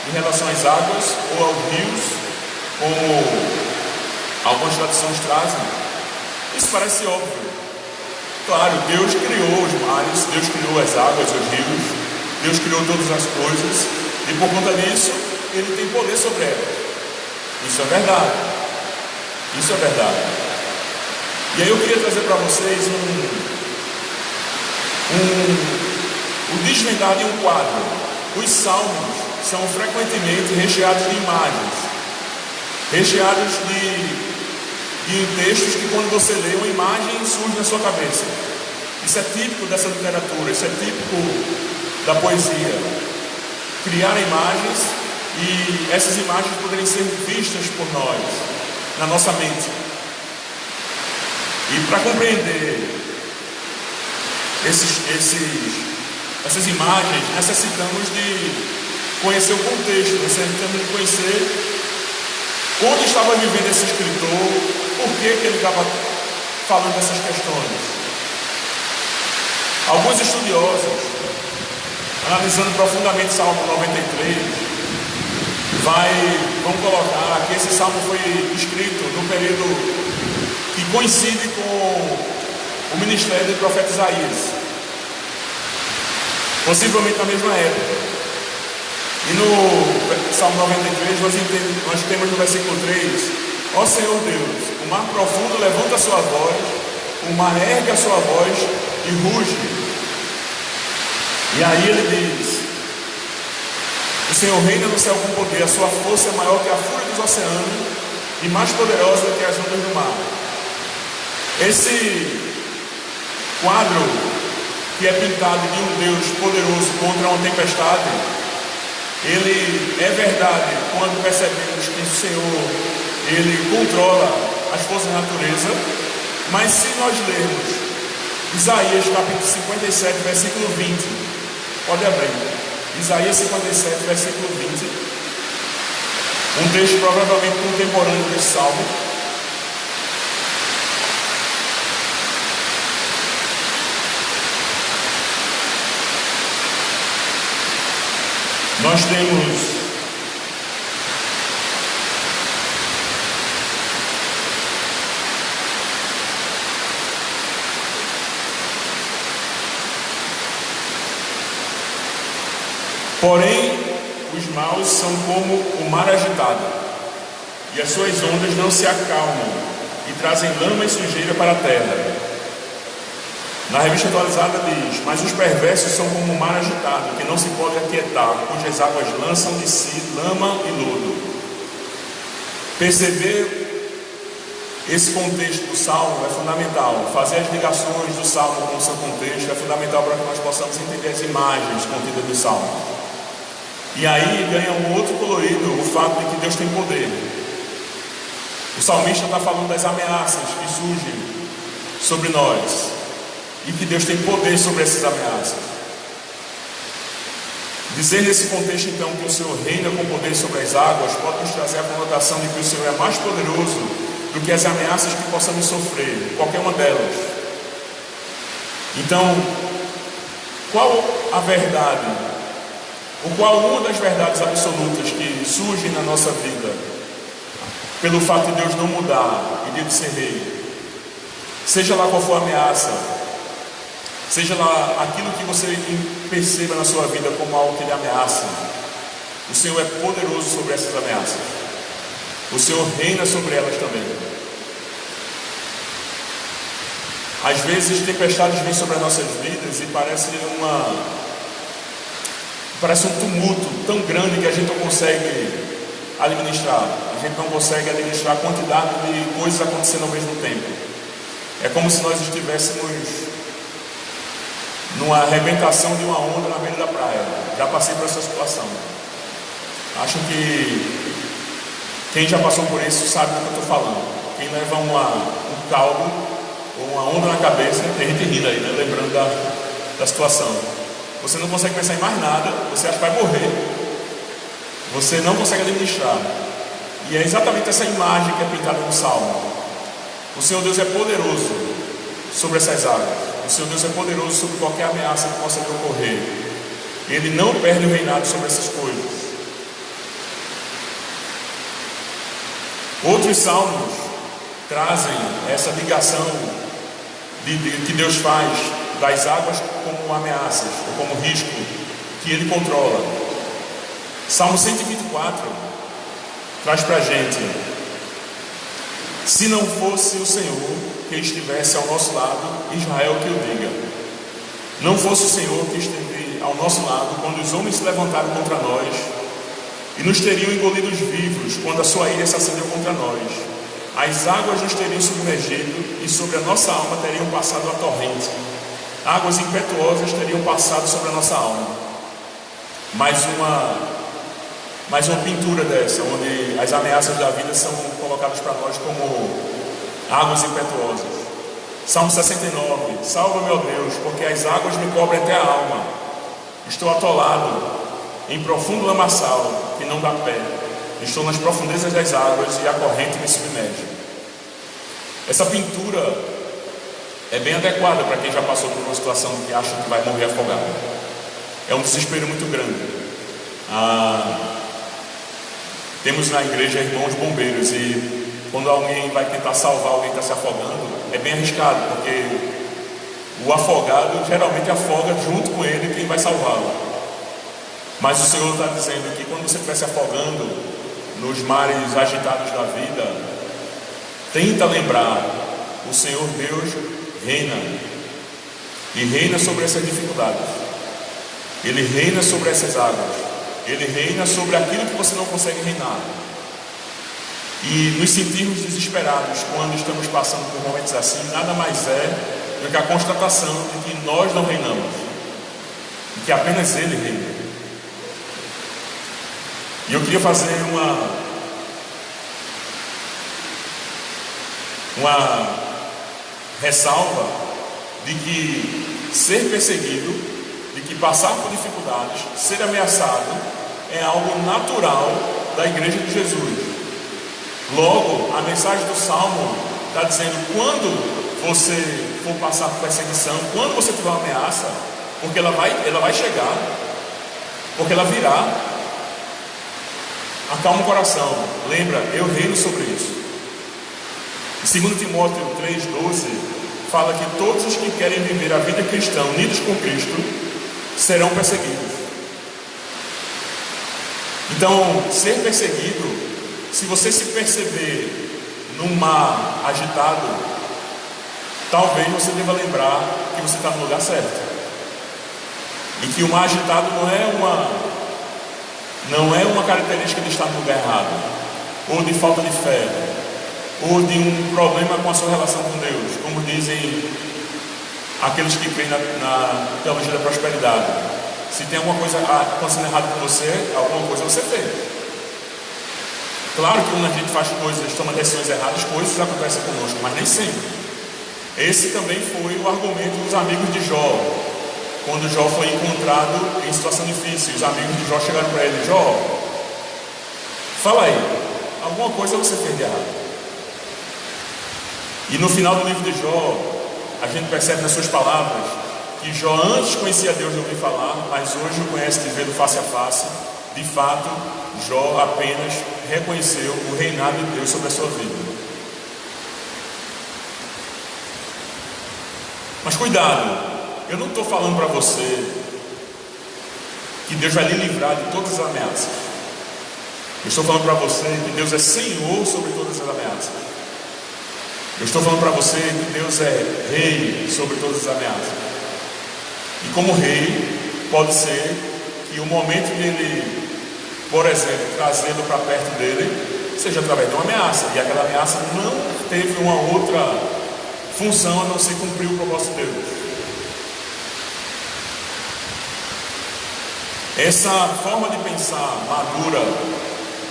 em relação às águas ou aos rios, como algumas traduções trazem? Isso parece óbvio. Claro, Deus criou os mares, Deus criou as águas, os rios, Deus criou todas as coisas, e por conta disso, Ele tem poder sobre elas. Isso é verdade. Isso é verdade. E aí eu queria trazer para vocês o desvendar de um quadro. Os salmos são frequentemente recheados de imagens, recheados de textos que, quando você lê, uma imagem surge na sua cabeça. Isso é típico dessa literatura, isso é típico da poesia. Criar imagens, e essas imagens poderem ser vistas por nós, na nossa mente. E para compreender essas imagens, necessitamos de conhecer o contexto, necessitamos de conhecer onde estava vivendo esse escritor, por que ele estava falando dessas questões. Alguns estudiosos, analisando profundamente Salmo 93, vão colocar que esse salmo foi escrito no período que coincide com o ministério do profeta Isaías, possivelmente na mesma época. E no Salmo 93 nós temos no versículo 3: ó Senhor Deus, o mar profundo levanta a sua voz, o mar ergue a sua voz e ruge. E aí ele diz: o Senhor reina no céu com poder, a sua força é maior que a fúria dos oceanos e mais poderosa do que as ondas do mar. Esse quadro que é pintado de um Deus poderoso contra uma tempestade, ele é verdade quando percebemos que o Senhor, Ele controla as forças da natureza. Mas se nós lermos Isaías capítulo 57, versículo 20, pode abrir, Isaías 57, versículo 20, um texto provavelmente contemporâneo desse salmo. Nós temos porém, os maus são como o mar agitado, e as suas ondas não se acalmam, e trazem lama e sujeira para a terra. Na revista atualizada diz: mas os perversos são como o mar agitado, que não se pode aquietar, cujas águas lançam de si lama e lodo. Perceber esse contexto do Salmo é fundamental. Fazer as ligações do Salmo com o seu contexto é fundamental para que nós possamos entender as imagens contidas no Salmo. E aí ganha um outro colorido o fato de que Deus tem poder. O salmista está falando das ameaças que surgem sobre nós, e que Deus tem poder sobre essas ameaças. Dizer nesse contexto então que o Senhor reina com poder sobre as águas pode nos trazer a conotação de que o Senhor é mais poderoso do que as ameaças que possamos sofrer, qualquer uma delas. Então, qual a verdade, ou qual uma das verdades absolutas que surgem na nossa vida pelo fato de Deus não mudar e de Ele ser rei? Seja lá qual for a ameaça, seja lá aquilo que você perceba na sua vida como algo que lhe ameaça, o Senhor é poderoso sobre essas ameaças. O Senhor reina sobre elas também. Às vezes tempestades vêm sobre as nossas vidas e parece um tumulto tão grande que a gente não consegue administrar. A gente não consegue administrar a quantidade de coisas acontecendo ao mesmo tempo. É como se nós estivéssemos numa arrebentação de uma onda na beira da praia. Já passei por essa situação. Acho que quem já passou por isso sabe do que eu estou falando. Quem leva um caldo ou uma onda na cabeça, tem gente rindo aí, né? Lembrando da situação. Você não consegue pensar em mais nada, você acha que vai morrer. Você não consegue administrar. E é exatamente essa imagem que é pintada no Salmo. O Senhor Deus é poderoso sobre essas águas. O Senhor Deus é poderoso sobre qualquer ameaça que possa lhe ocorrer. Ele não perde o reinado sobre essas coisas. Outros salmos trazem essa ligação que Deus faz das águas como ameaças ou como risco que Ele controla. Salmo 124 traz para a gente: se não fosse o Senhor que estivesse ao nosso lado, Israel que o diga. Não fosse o Senhor que esteve ao nosso lado quando os homens se levantaram contra nós e nos teriam engolidos vivos quando a sua ira se acendeu contra nós. As águas nos teriam submergido e sobre a nossa alma teriam passado a torrente. Águas impetuosas teriam passado sobre a nossa alma. Mais uma pintura dessa, onde as ameaças da vida são colocadas para nós como águas impetuosas. Salmo 69: salva-me, ó Deus, porque as águas me cobrem até a alma. Estou atolado em profundo lamaçal que não dá pé. Estou nas profundezas das águas e a corrente me submerge. Essa pintura é bem adequada para quem já passou por uma situação que acha que vai morrer afogado. É um desespero muito grande. Temos na igreja irmãos bombeiros e quando alguém vai tentar salvar alguém que está se afogando, é bem arriscado, porque o afogado geralmente afoga junto com ele quem vai salvá-lo. Mas o Senhor está dizendo que quando você estiver se afogando nos mares agitados da vida, tenta lembrar: o Senhor Deus reina, e reina sobre essas dificuldades. Ele reina sobre essas águas. Ele reina sobre aquilo que você não consegue reinar. E nos sentirmos desesperados quando estamos passando por momentos assim, nada mais é do que a constatação de que nós não reinamos, e que apenas Ele reina. E eu queria fazer uma ressalva de que ser perseguido, de que passar por dificuldades, ser ameaçado é algo natural da igreja de Jesus. Logo, a mensagem do Salmo está dizendo: quando você for passar por perseguição, quando você tiver uma ameaça, porque ela vai chegar, porque ela virá, acalma o coração, lembra, eu reino sobre isso. 2 Timóteo 3,12 fala que todos os que querem viver a vida cristã unidos com Cristo serão perseguidos. Então, ser perseguido, se você se perceber num mar agitado, talvez você deva lembrar que você está no lugar certo, e que o mar agitado não é uma característica de estar no lugar errado, ou de falta de fé, ou de um problema com a sua relação com Deus, como dizem aqueles que creem na teologia da prosperidade. Se tem alguma coisa acontecendo errado com você, alguma coisa você fez. Claro que quando a gente faz coisas, toma decisões erradas, coisas acontecem conosco, mas nem sempre. Esse também foi o argumento dos amigos de Jó. Quando Jó foi encontrado em situação difícil, os amigos de Jó chegaram para ele: Jó, fala aí, alguma coisa você fez de errado. E no final do livro de Jó, a gente percebe nas suas palavras que Jó antes conhecia Deus de ouvir falar, mas hoje o conhece de vê-lo face a face. De fato, Jó apenas reconheceu o reinado de Deus sobre a sua vida. Mas cuidado, eu não estou falando para você que Deus vai lhe livrar de todas as ameaças. Eu estou falando para você que Deus é Senhor sobre todas as ameaças. Eu estou falando para você que Deus é Rei sobre todas as ameaças. E como Rei, pode ser que o momento dele, por exemplo, trazê-lo para perto dele, seja através de uma ameaça. E aquela ameaça não teve uma outra função a não ser cumprir o propósito de Deus. Essa forma de pensar madura,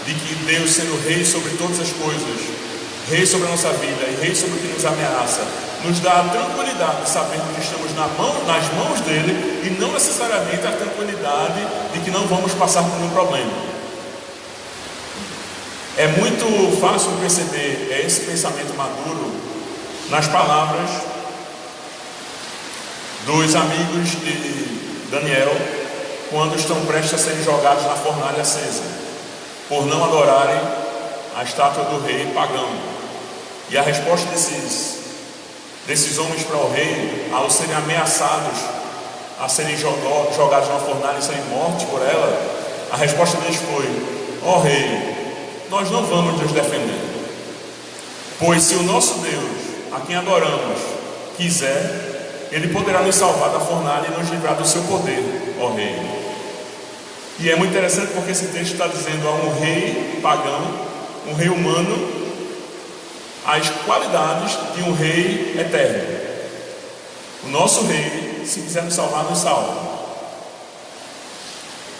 de que Deus sendo Rei sobre todas as coisas, Rei sobre a nossa vida e Rei sobre o que nos ameaça, nos dá a tranquilidade de saber que estamos nas mãos dele, e não necessariamente a tranquilidade de que não vamos passar por um problema. É muito fácil perceber esse pensamento maduro nas palavras dos amigos de Daniel, quando estão prestes a serem jogados na fornalha acesa, por não adorarem a estátua do rei pagão. E a resposta desses homens para o rei, ao serem ameaçados a serem jogados na fornalha e serem mortos por ela, a resposta deles foi: ó rei, nós não vamos nos defender, pois se o nosso Deus, a quem adoramos, quiser, ele poderá nos salvar da fornalha e nos livrar do seu poder, ó rei. E é muito interessante porque esse texto está dizendo a um rei pagão, um rei humano, as qualidades de um rei eterno. O nosso rei, se quiser nos salvar, nos salva.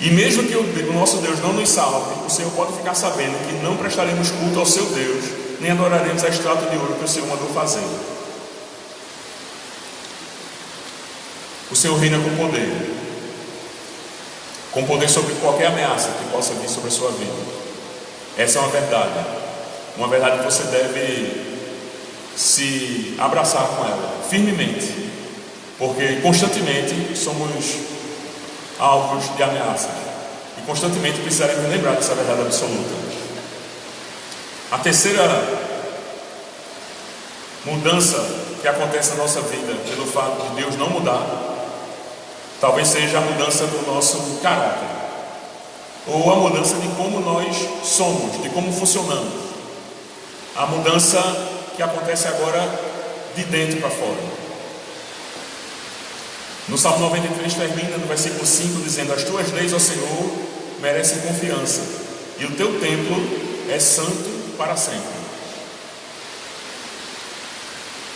E mesmo que o nosso Deus não nos salve, o Senhor pode ficar sabendo que não prestaremos culto ao seu Deus, nem adoraremos a estátua de ouro que o Senhor mandou fazer. O Senhor reina com poder sobre qualquer ameaça que possa vir sobre a sua vida. Essa é uma verdade que você deve se abraçar com ela, firmemente, porque constantemente somos alvos de ameaças, e constantemente precisaremos lembrar dessa verdade absoluta. A terceira mudança que acontece na nossa vida, pelo fato de Deus não mudar, talvez seja a mudança do nosso caráter, ou a mudança de como nós somos, de como funcionamos, a mudança que acontece agora de dentro para fora. No Salmo 93 termina no versículo 5 dizendo: as tuas leis, ó Senhor, merecem confiança, e o teu templo é santo para sempre.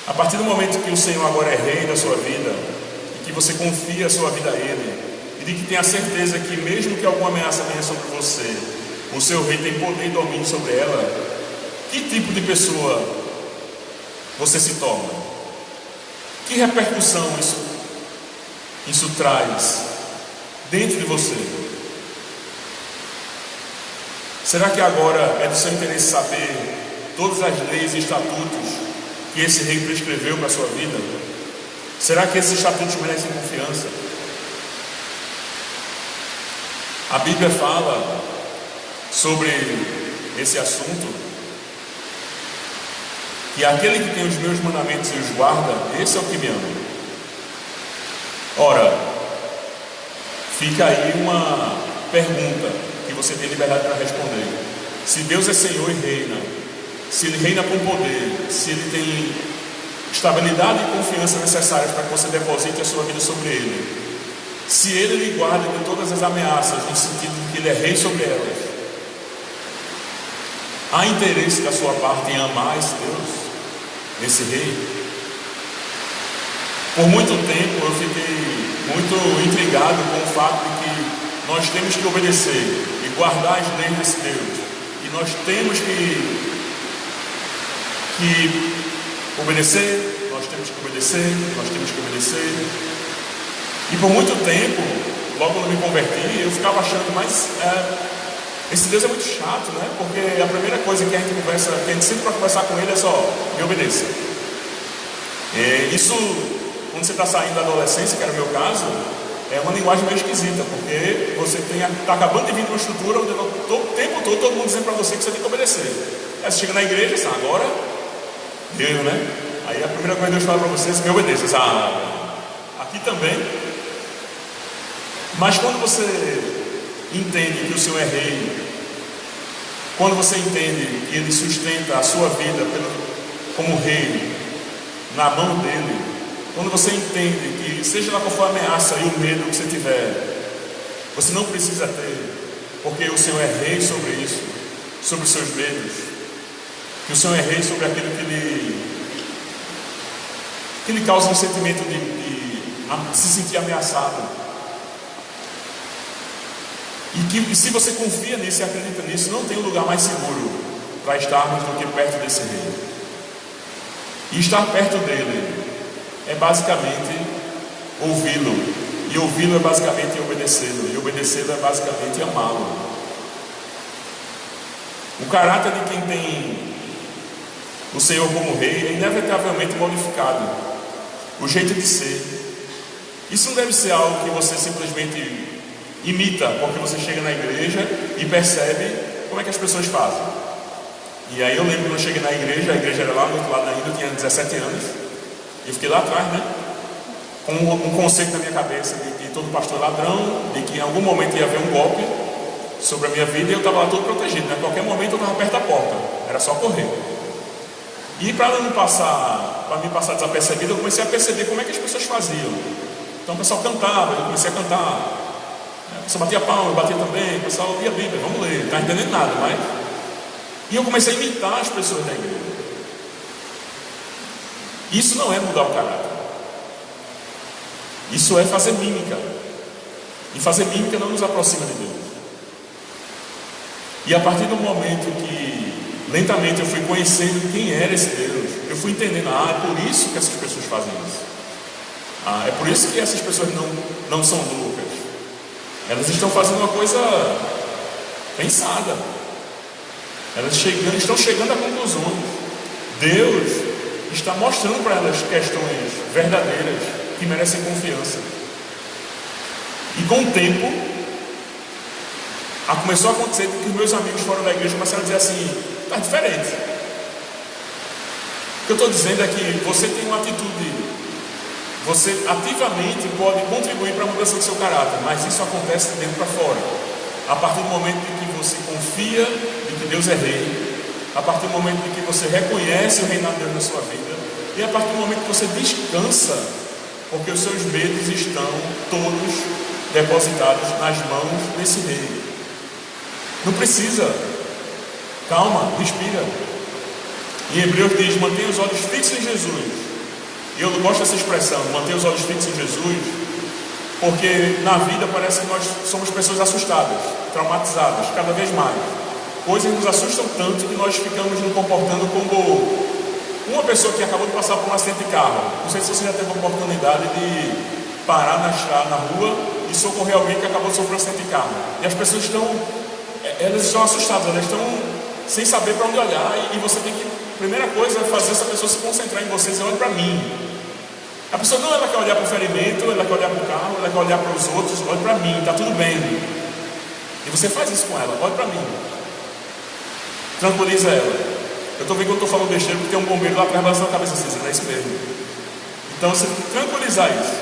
A partir do momento que o Senhor agora é rei da sua vida, e que você confia a sua vida a Ele, e de que tem a certeza que mesmo que alguma ameaça venha sobre você, o seu rei tem poder e domínio sobre ela, que tipo de pessoa você se torna? Que repercussão isso traz dentro de você? Será que agora é do seu interesse saber todas as leis e estatutos que esse rei prescreveu para a sua vida? Será que esses estatutos merecem confiança? A Bíblia fala sobre esse assunto, que aquele que tem os meus mandamentos e os guarda, esse é o que me ama. Ora, fica aí uma pergunta que você tem liberdade para responder. Se Deus é Senhor e reina, se Ele reina com poder, se Ele tem estabilidade e confiança necessárias para que você deposite a sua vida sobre Ele, se Ele lhe guarda de todas as ameaças, no sentido de que Ele é rei sobre elas, há interesse da sua parte em amar esse Deus, esse rei? Por muito tempo eu fiquei muito intrigado com o fato de que nós temos que obedecer e guardar as leis desse Deus, e nós temos que obedecer, nós temos que obedecer. E por muito tempo, logo quando eu me converti, eu ficava achando, mas esse Deus é muito chato, né? Porque a primeira coisa que a gente conversa, que a gente sempre vai conversar com Ele é só: me obedeça. Isso, quando você está saindo da adolescência, que era o meu caso, é uma linguagem meio esquisita, porque você está acabando de vir de uma estrutura onde o tempo todo mundo dizendo para você que você tem que obedecer. Aí você chega na igreja e diz: agora deu, né? Aí a primeira coisa que Deus fala para vocês é que me obedeçam. Aqui também. Mas quando você entende que o Senhor é rei, quando você entende que Ele sustenta a sua vida como rei, na mão dEle, quando você entende que, seja lá qual for a ameaça e o medo que você tiver, você não precisa ter, porque o Senhor é rei sobre isso, sobre os seus medos, que o Senhor é rei sobre aquilo que lhe causa um sentimento de se sentir ameaçado. E se você confia nisso e acredita nisso, não tem um lugar mais seguro para estarmos do que perto desse rei. E estar perto dele é basicamente ouvi-lo. E ouvi-lo é basicamente obedecê-lo. E obedecê-lo é basicamente amá-lo. O caráter de quem tem o Senhor como rei é inevitavelmente modificado. O jeito de ser. Isso não deve ser algo que você simplesmente imita, porque você chega na igreja e percebe como é que as pessoas fazem. E aí eu lembro quando eu cheguei na igreja, a igreja era lá do outro lado da ilha, eu tinha 17 anos, e eu fiquei lá atrás, né? Com um conceito na minha cabeça de que todo pastor é ladrão, de que em algum momento ia haver um golpe sobre a minha vida, e eu estava lá todo protegido, né? A qualquer momento eu estava perto da porta, era só correr. E para me passar desapercebido, eu comecei a perceber como é que as pessoas faziam. Então o pessoal cantava, eu comecei a cantar. O pessoal batia palma, eu batia também, o pessoal lia a Bíblia, vamos ler, não está entendendo nada, mas... E eu comecei a imitar as pessoas da igreja. Isso não é mudar o caráter. Isso é fazer mímica. E fazer mímica não nos aproxima de Deus. E a partir do momento que lentamente eu fui conhecendo quem era esse Deus, eu fui entendendo, é por isso que essas pessoas fazem isso. É por isso que essas pessoas não são loucas. Elas estão fazendo uma coisa pensada. Elas estão chegando a conclusões. Deus está mostrando para elas questões verdadeiras que merecem confiança. E com o tempo, começou a acontecer que os meus amigos fora da igreja começaram a dizer assim: está diferente. O que eu estou dizendo é que você tem uma atitude. Você ativamente pode contribuir para a mudança do seu caráter, mas isso acontece de dentro para fora. A partir do momento em que você confia de que Deus é rei, a partir do momento em que você reconhece o reinado de Deus na sua vida, e a partir do momento que você descansa, porque os seus medos estão todos depositados nas mãos desse rei. Não precisa. Calma, respira. Em Hebreus diz: mantenha os olhos fixos em Jesus. E eu gosto dessa expressão, manter os olhos fixos em Jesus, porque na vida parece que nós somos pessoas assustadas, traumatizadas, cada vez mais. Coisas nos assustam tanto que nós ficamos nos comportando como uma pessoa que acabou de passar por um acidente de carro. Não sei se você já teve a oportunidade de parar na rua e socorrer alguém que acabou de sofrer um acidente de carro. E as pessoas estão assustadas, elas estão sem saber para onde olhar, e você tem que, primeira coisa é fazer essa pessoa se concentrar em você e dizer: olha para mim. A pessoa não, ela quer olhar para o ferimento, ela quer olhar para o carro, ela quer olhar para os outros. Olha para mim, está tudo bem. E você faz isso com ela: olha para mim, tranquiliza ela. Eu estou vendo que eu estou falando besteira porque tem um bombeiro lá atrás balançando a cabeça assim, não é isso mesmo. Então você tem que tranquilizar isso.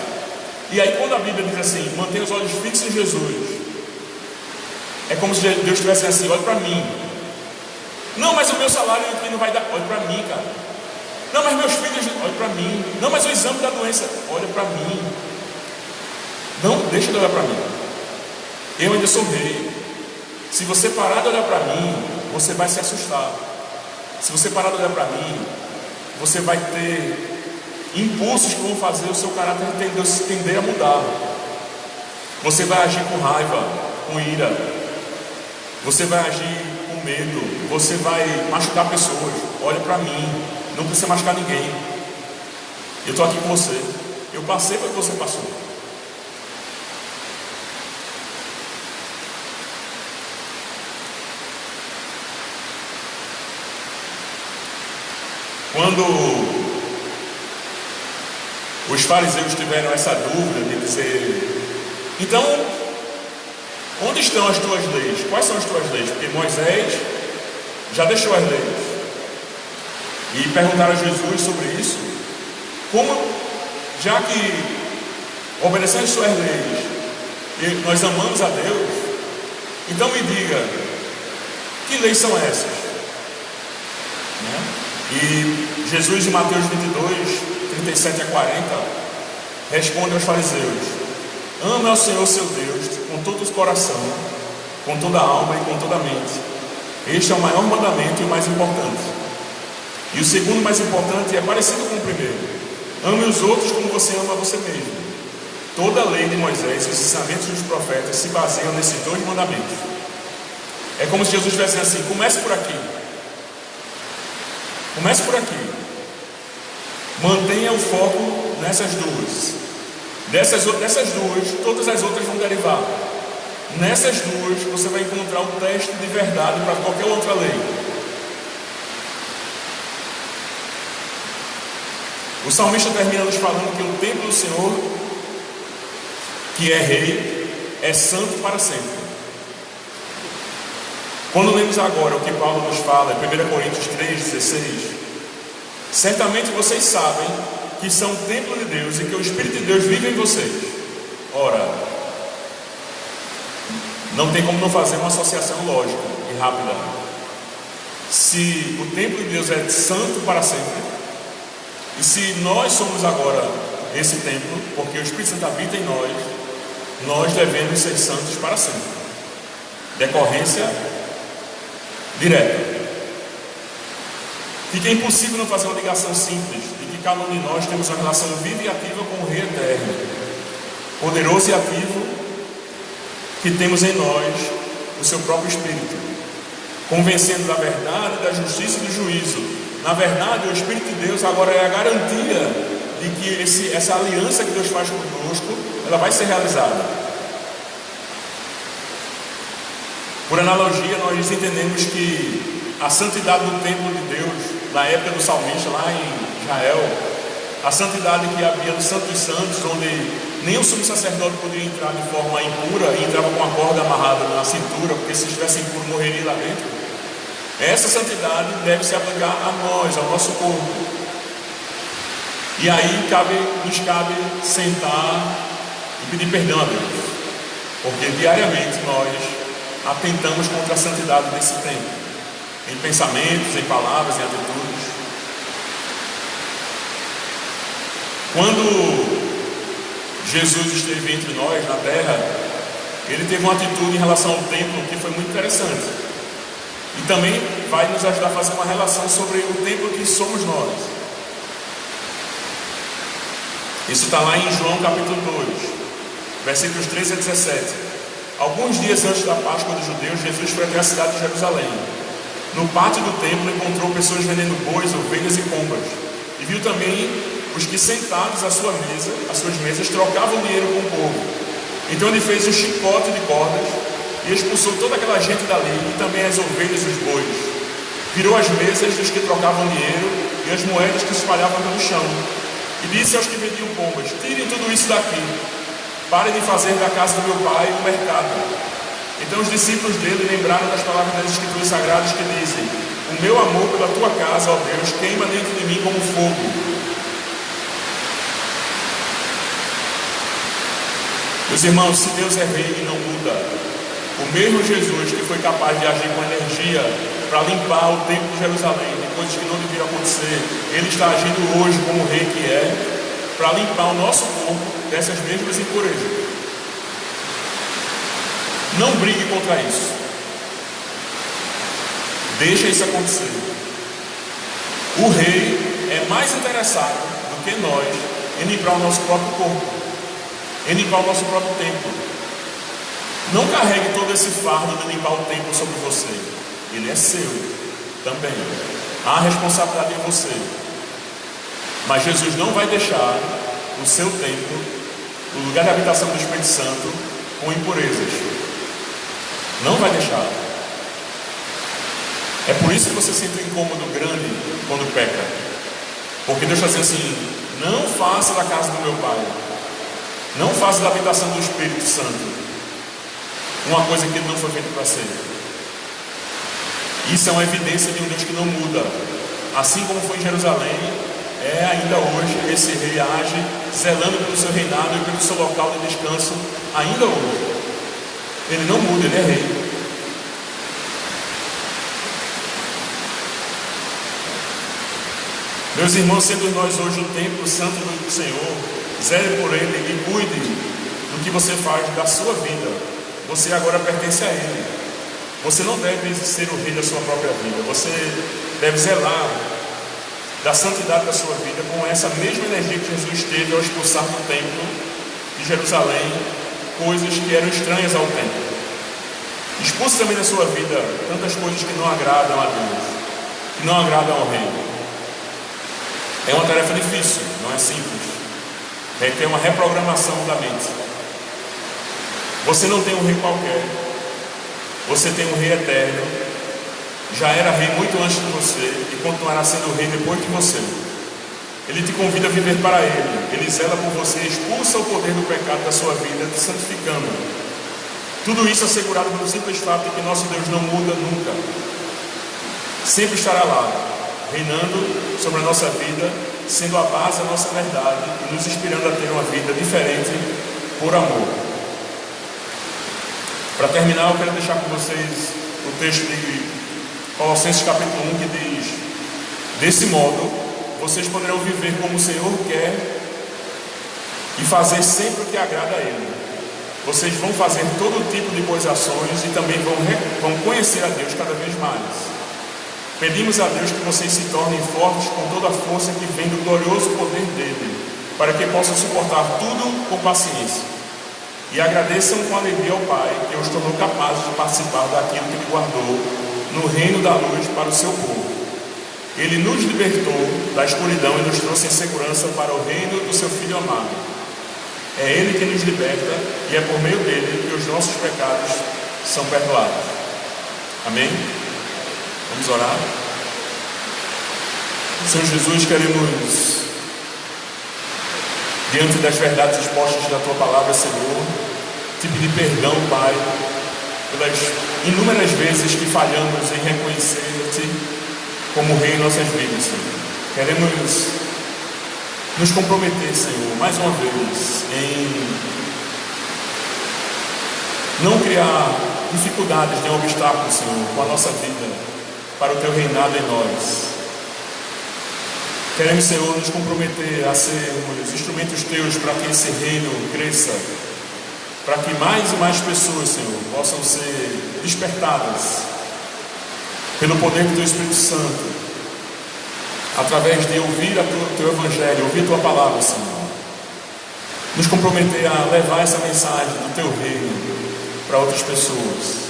E aí quando a Bíblia diz assim: mantenha os olhos fixos em Jesus, é como se Deus estivesse assim: olha para mim. Não, mas o meu salário aqui não vai dar. Olha para mim, cara. Não, mas meus filhos, olha para mim. Não, mas o exame da doença, olha para mim. Não, deixa de olhar para mim. Eu ainda sou rei. Se você parar de olhar para mim, você vai se assustar. Se você parar de olhar para mim, você vai ter impulsos que vão fazer o seu caráter tender a mudar. Você vai agir com raiva, com ira. Você vai agir com medo. Você vai machucar pessoas. Olha para mim. Não precisa machucar ninguém. Eu estou aqui com você. Eu passei pelo que você passou. Quando os fariseus tiveram essa dúvida de dizer: então, onde estão as tuas leis? Quais são as tuas leis? Porque Moisés já deixou as leis. E perguntaram a Jesus sobre isso, como, já que obedecendo as suas leis, e nós amamos a Deus, então me diga, que leis são essas? Né? E Jesus, em Mateus 22, 37 a 40, responde aos fariseus: ame ao Senhor seu Deus com todo o coração, com toda a alma e com toda a mente. Este é o maior mandamento e o mais importante. E o segundo mais importante é parecido com o primeiro: ame os outros como você ama a você mesmo. Toda a lei de Moisés e os ensinamentos dos profetas se baseiam nesses dois mandamentos. É como se Jesus estivesse assim: comece por aqui. Comece por aqui. Mantenha o foco nessas duas. Dessas duas, todas as outras vão derivar. Nessas duas, você vai encontrar um teste de verdade para qualquer outra lei. O salmista termina nos falando que o templo do Senhor, que é rei, é santo para sempre. Quando lemos agora o que Paulo nos fala em 1 Coríntios 3,16, certamente vocês sabem que são o templo de Deus e que o Espírito de Deus vive em vocês. Ora, não tem como não fazer uma associação lógica e rápida. Se o templo de Deus é santo para sempre, e se nós somos agora esse templo, porque o Espírito Santo habita em nós, nós devemos ser santos para sempre. Decorrência direta. Fica impossível não fazer uma ligação simples de que cada um de nós temos uma relação viva e ativa com o Rei Eterno, poderoso e ativo, que temos em nós o seu próprio Espírito, convencendo da verdade, da justiça e do juízo. Na verdade, o Espírito de Deus agora é a garantia de que essa aliança que Deus faz conosco, ela vai ser realizada. Por analogia, nós entendemos que a santidade do templo de Deus, na época do salmista, lá em Israel, a santidade que havia no Santo dos Santos, onde nem o sumo sacerdote podia entrar de forma impura e entrava com a corda amarrada na cintura, porque se estivesse impuro morreria lá dentro. Essa santidade deve se aplicar a nós, ao nosso corpo. E aí nos cabe sentar e pedir perdão a Deus, porque diariamente nós atentamos contra a santidade desse tempo, em pensamentos, em palavras, em atitudes. Quando Jesus esteve entre nós na terra, ele teve uma atitude em relação ao templo que foi muito interessante, e também vai nos ajudar a fazer uma relação sobre o templo que somos nós. Isso está lá em João capítulo 2, versículos 13 a 17. Alguns dias antes da Páscoa dos judeus, Jesus foi até a cidade de Jerusalém. No pátio do templo encontrou pessoas vendendo bois, ovelhas e pombas, e viu também os que sentados às suas mesas trocavam dinheiro com o povo. Então ele fez um chicote de cordas e expulsou toda aquela gente dali, e também as ovelhas e os bois. Virou as mesas dos que trocavam dinheiro e as moedas que se espalhavam pelo chão, e disse aos que vendiam pombas: tirem tudo isso daqui, parem de fazer da casa do meu pai um mercado. Então os discípulos dele lembraram das palavras das Escrituras Sagradas que dizem: o meu amor pela tua casa, ó Deus, queima dentro de mim como fogo. Meus irmãos, se Deus é rei e não muda, o mesmo Jesus que foi capaz de agir com energia para limpar o templo de Jerusalém de coisas que não deveriam acontecer, ele está agindo hoje como o rei que é, para limpar o nosso corpo dessas mesmas impurezas. Não brigue contra isso. Deixa isso acontecer. O rei é mais interessado do que nós em limpar o nosso próprio corpo, em limpar o nosso próprio templo. Não carregue todo esse fardo de limpar o templo sobre você. Ele é seu também. Há responsabilidade em você. Mas Jesus não vai deixar o seu templo, o lugar de habitação do Espírito Santo, com impurezas. Não vai deixar. É por isso que você sente um incômodo grande quando peca. Porque Deus está dizendo assim: não faça da casa do meu pai, não faça da habitação do Espírito Santo uma coisa que não foi feita para ser. Isso é uma evidência de um Deus que não muda. assim como foi em Jerusalém, é ainda hoje. Esse rei age zelando pelo seu reinado e pelo seu local de descanso ainda hoje. Ele não muda, ele é rei. Meus irmãos, sendo nós hoje o templo santo do Senhor, zele por ele e cuide do que você faz da sua vida. Você agora pertence a ele. Você não deve ser o rei da sua própria vida. Você deve zelar da santidade da sua vida com essa mesma energia que Jesus teve ao expulsar do templo de Jerusalém coisas que eram estranhas ao templo. Expulse também da sua vida tantas coisas que não agradam a Deus, que não agradam ao rei. É uma tarefa difícil, não é simples. Requer uma reprogramação da mente. Você não tem um rei qualquer. Você tem um rei eterno. Já era rei muito antes de você e continuará sendo rei depois de você. Ele te convida a viver para ele. Ele zela por você, expulsa o poder do pecado da sua vida, te santificando. Tudo isso assegurado pelo simples fato de que nosso Deus não muda nunca. Sempre estará lá, reinando sobre a nossa vida, sendo a base da nossa verdade e nos inspirando a ter uma vida diferente por amor. Para terminar, eu quero deixar com vocês o texto de Colossenses capítulo 1, que diz: desse modo, vocês poderão viver como o Senhor quer e fazer sempre o que agrada a Ele. Vocês vão fazer todo tipo de boas ações e também vão conhecer a Deus cada vez mais. Pedimos a Deus que vocês se tornem fortes com toda a força que vem do glorioso poder dele, para que possam suportar tudo com paciência. E agradeçam com alegria ao Pai, que os tornou capazes de participar daquilo que Ele guardou no reino da luz para o seu povo. Ele nos libertou da escuridão e nos trouxe em segurança para o reino do seu Filho amado. É Ele que nos liberta e é por meio dele que os nossos pecados são perdoados. Amém? Vamos orar. Senhor Jesus, queremos, diante das verdades expostas da Tua Palavra, Senhor, te pedir perdão, Pai, pelas inúmeras vezes que falhamos em reconhecer-te como Rei em nossas vidas, Senhor. Queremos nos comprometer, Senhor, mais uma vez, em não criar dificuldades nem obstáculos, Senhor, com a nossa vida, para o Teu reinado em nós. Queremos, Senhor, nos comprometer a sermos instrumentos Teus para que esse reino cresça, para que mais e mais pessoas, Senhor, possam ser despertadas pelo poder do Teu Espírito Santo, através de ouvir o Teu Evangelho, ouvir a Tua Palavra, Senhor. Nos comprometer a levar essa mensagem do Teu reino para outras pessoas.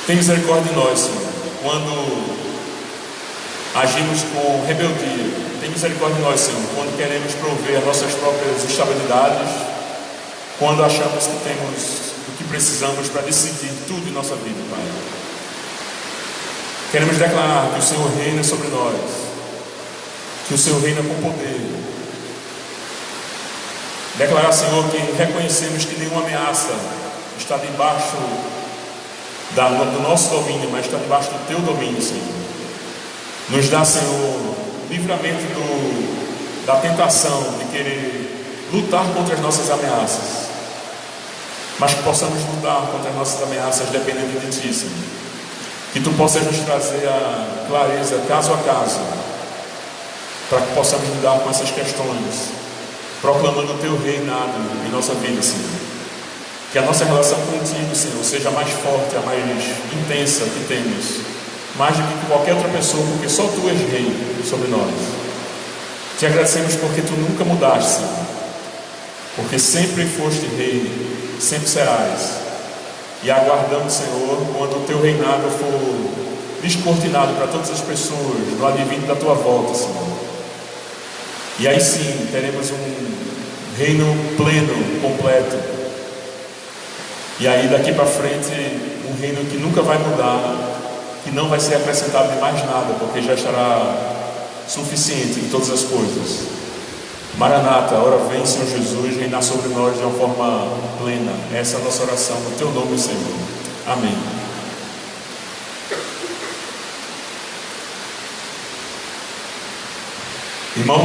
Tem misericórdia de nós, Senhor, quando agimos com rebeldia. Tem misericórdia de nós, Senhor, quando queremos prover as nossas próprias estabilidades, quando achamos que temos o que precisamos para decidir tudo em nossa vida, Pai. Queremos declarar que o Senhor reina sobre nós, que o Senhor reina com poder. Declarar, Senhor, que reconhecemos que nenhuma ameaça está debaixo do nosso domínio, mas está debaixo do Teu domínio, Senhor. Nos dá, Senhor, livramento da tentação de querer lutar contra as nossas ameaças, mas que possamos lutar contra as nossas ameaças dependendo de Ti, Senhor. Que Tu possas nos trazer a clareza, caso a caso, para que possamos lidar com essas questões, proclamando o Teu reinado em nossa vida, Senhor. Que a nossa relação contigo, Senhor, seja mais forte, a mais intensa que temos, mais do que qualquer outra pessoa, porque só Tu és Rei sobre nós. Te agradecemos porque Tu nunca mudaste, Senhor, porque sempre foste Rei, sempre serás. E aguardamos, Senhor, quando o Teu reinado for descortinado para todas as pessoas, no advento da Tua volta, Senhor. E aí sim, teremos um reino pleno, completo. E aí daqui para frente, um reino que nunca vai mudar, que não vai ser acrescentado de mais nada, porque já estará suficiente em todas as coisas. Maranata, ora vem, Senhor Jesus, reinar sobre nós de uma forma plena. Essa é a nossa oração, no Teu nome, Senhor. Amém. Irmãos,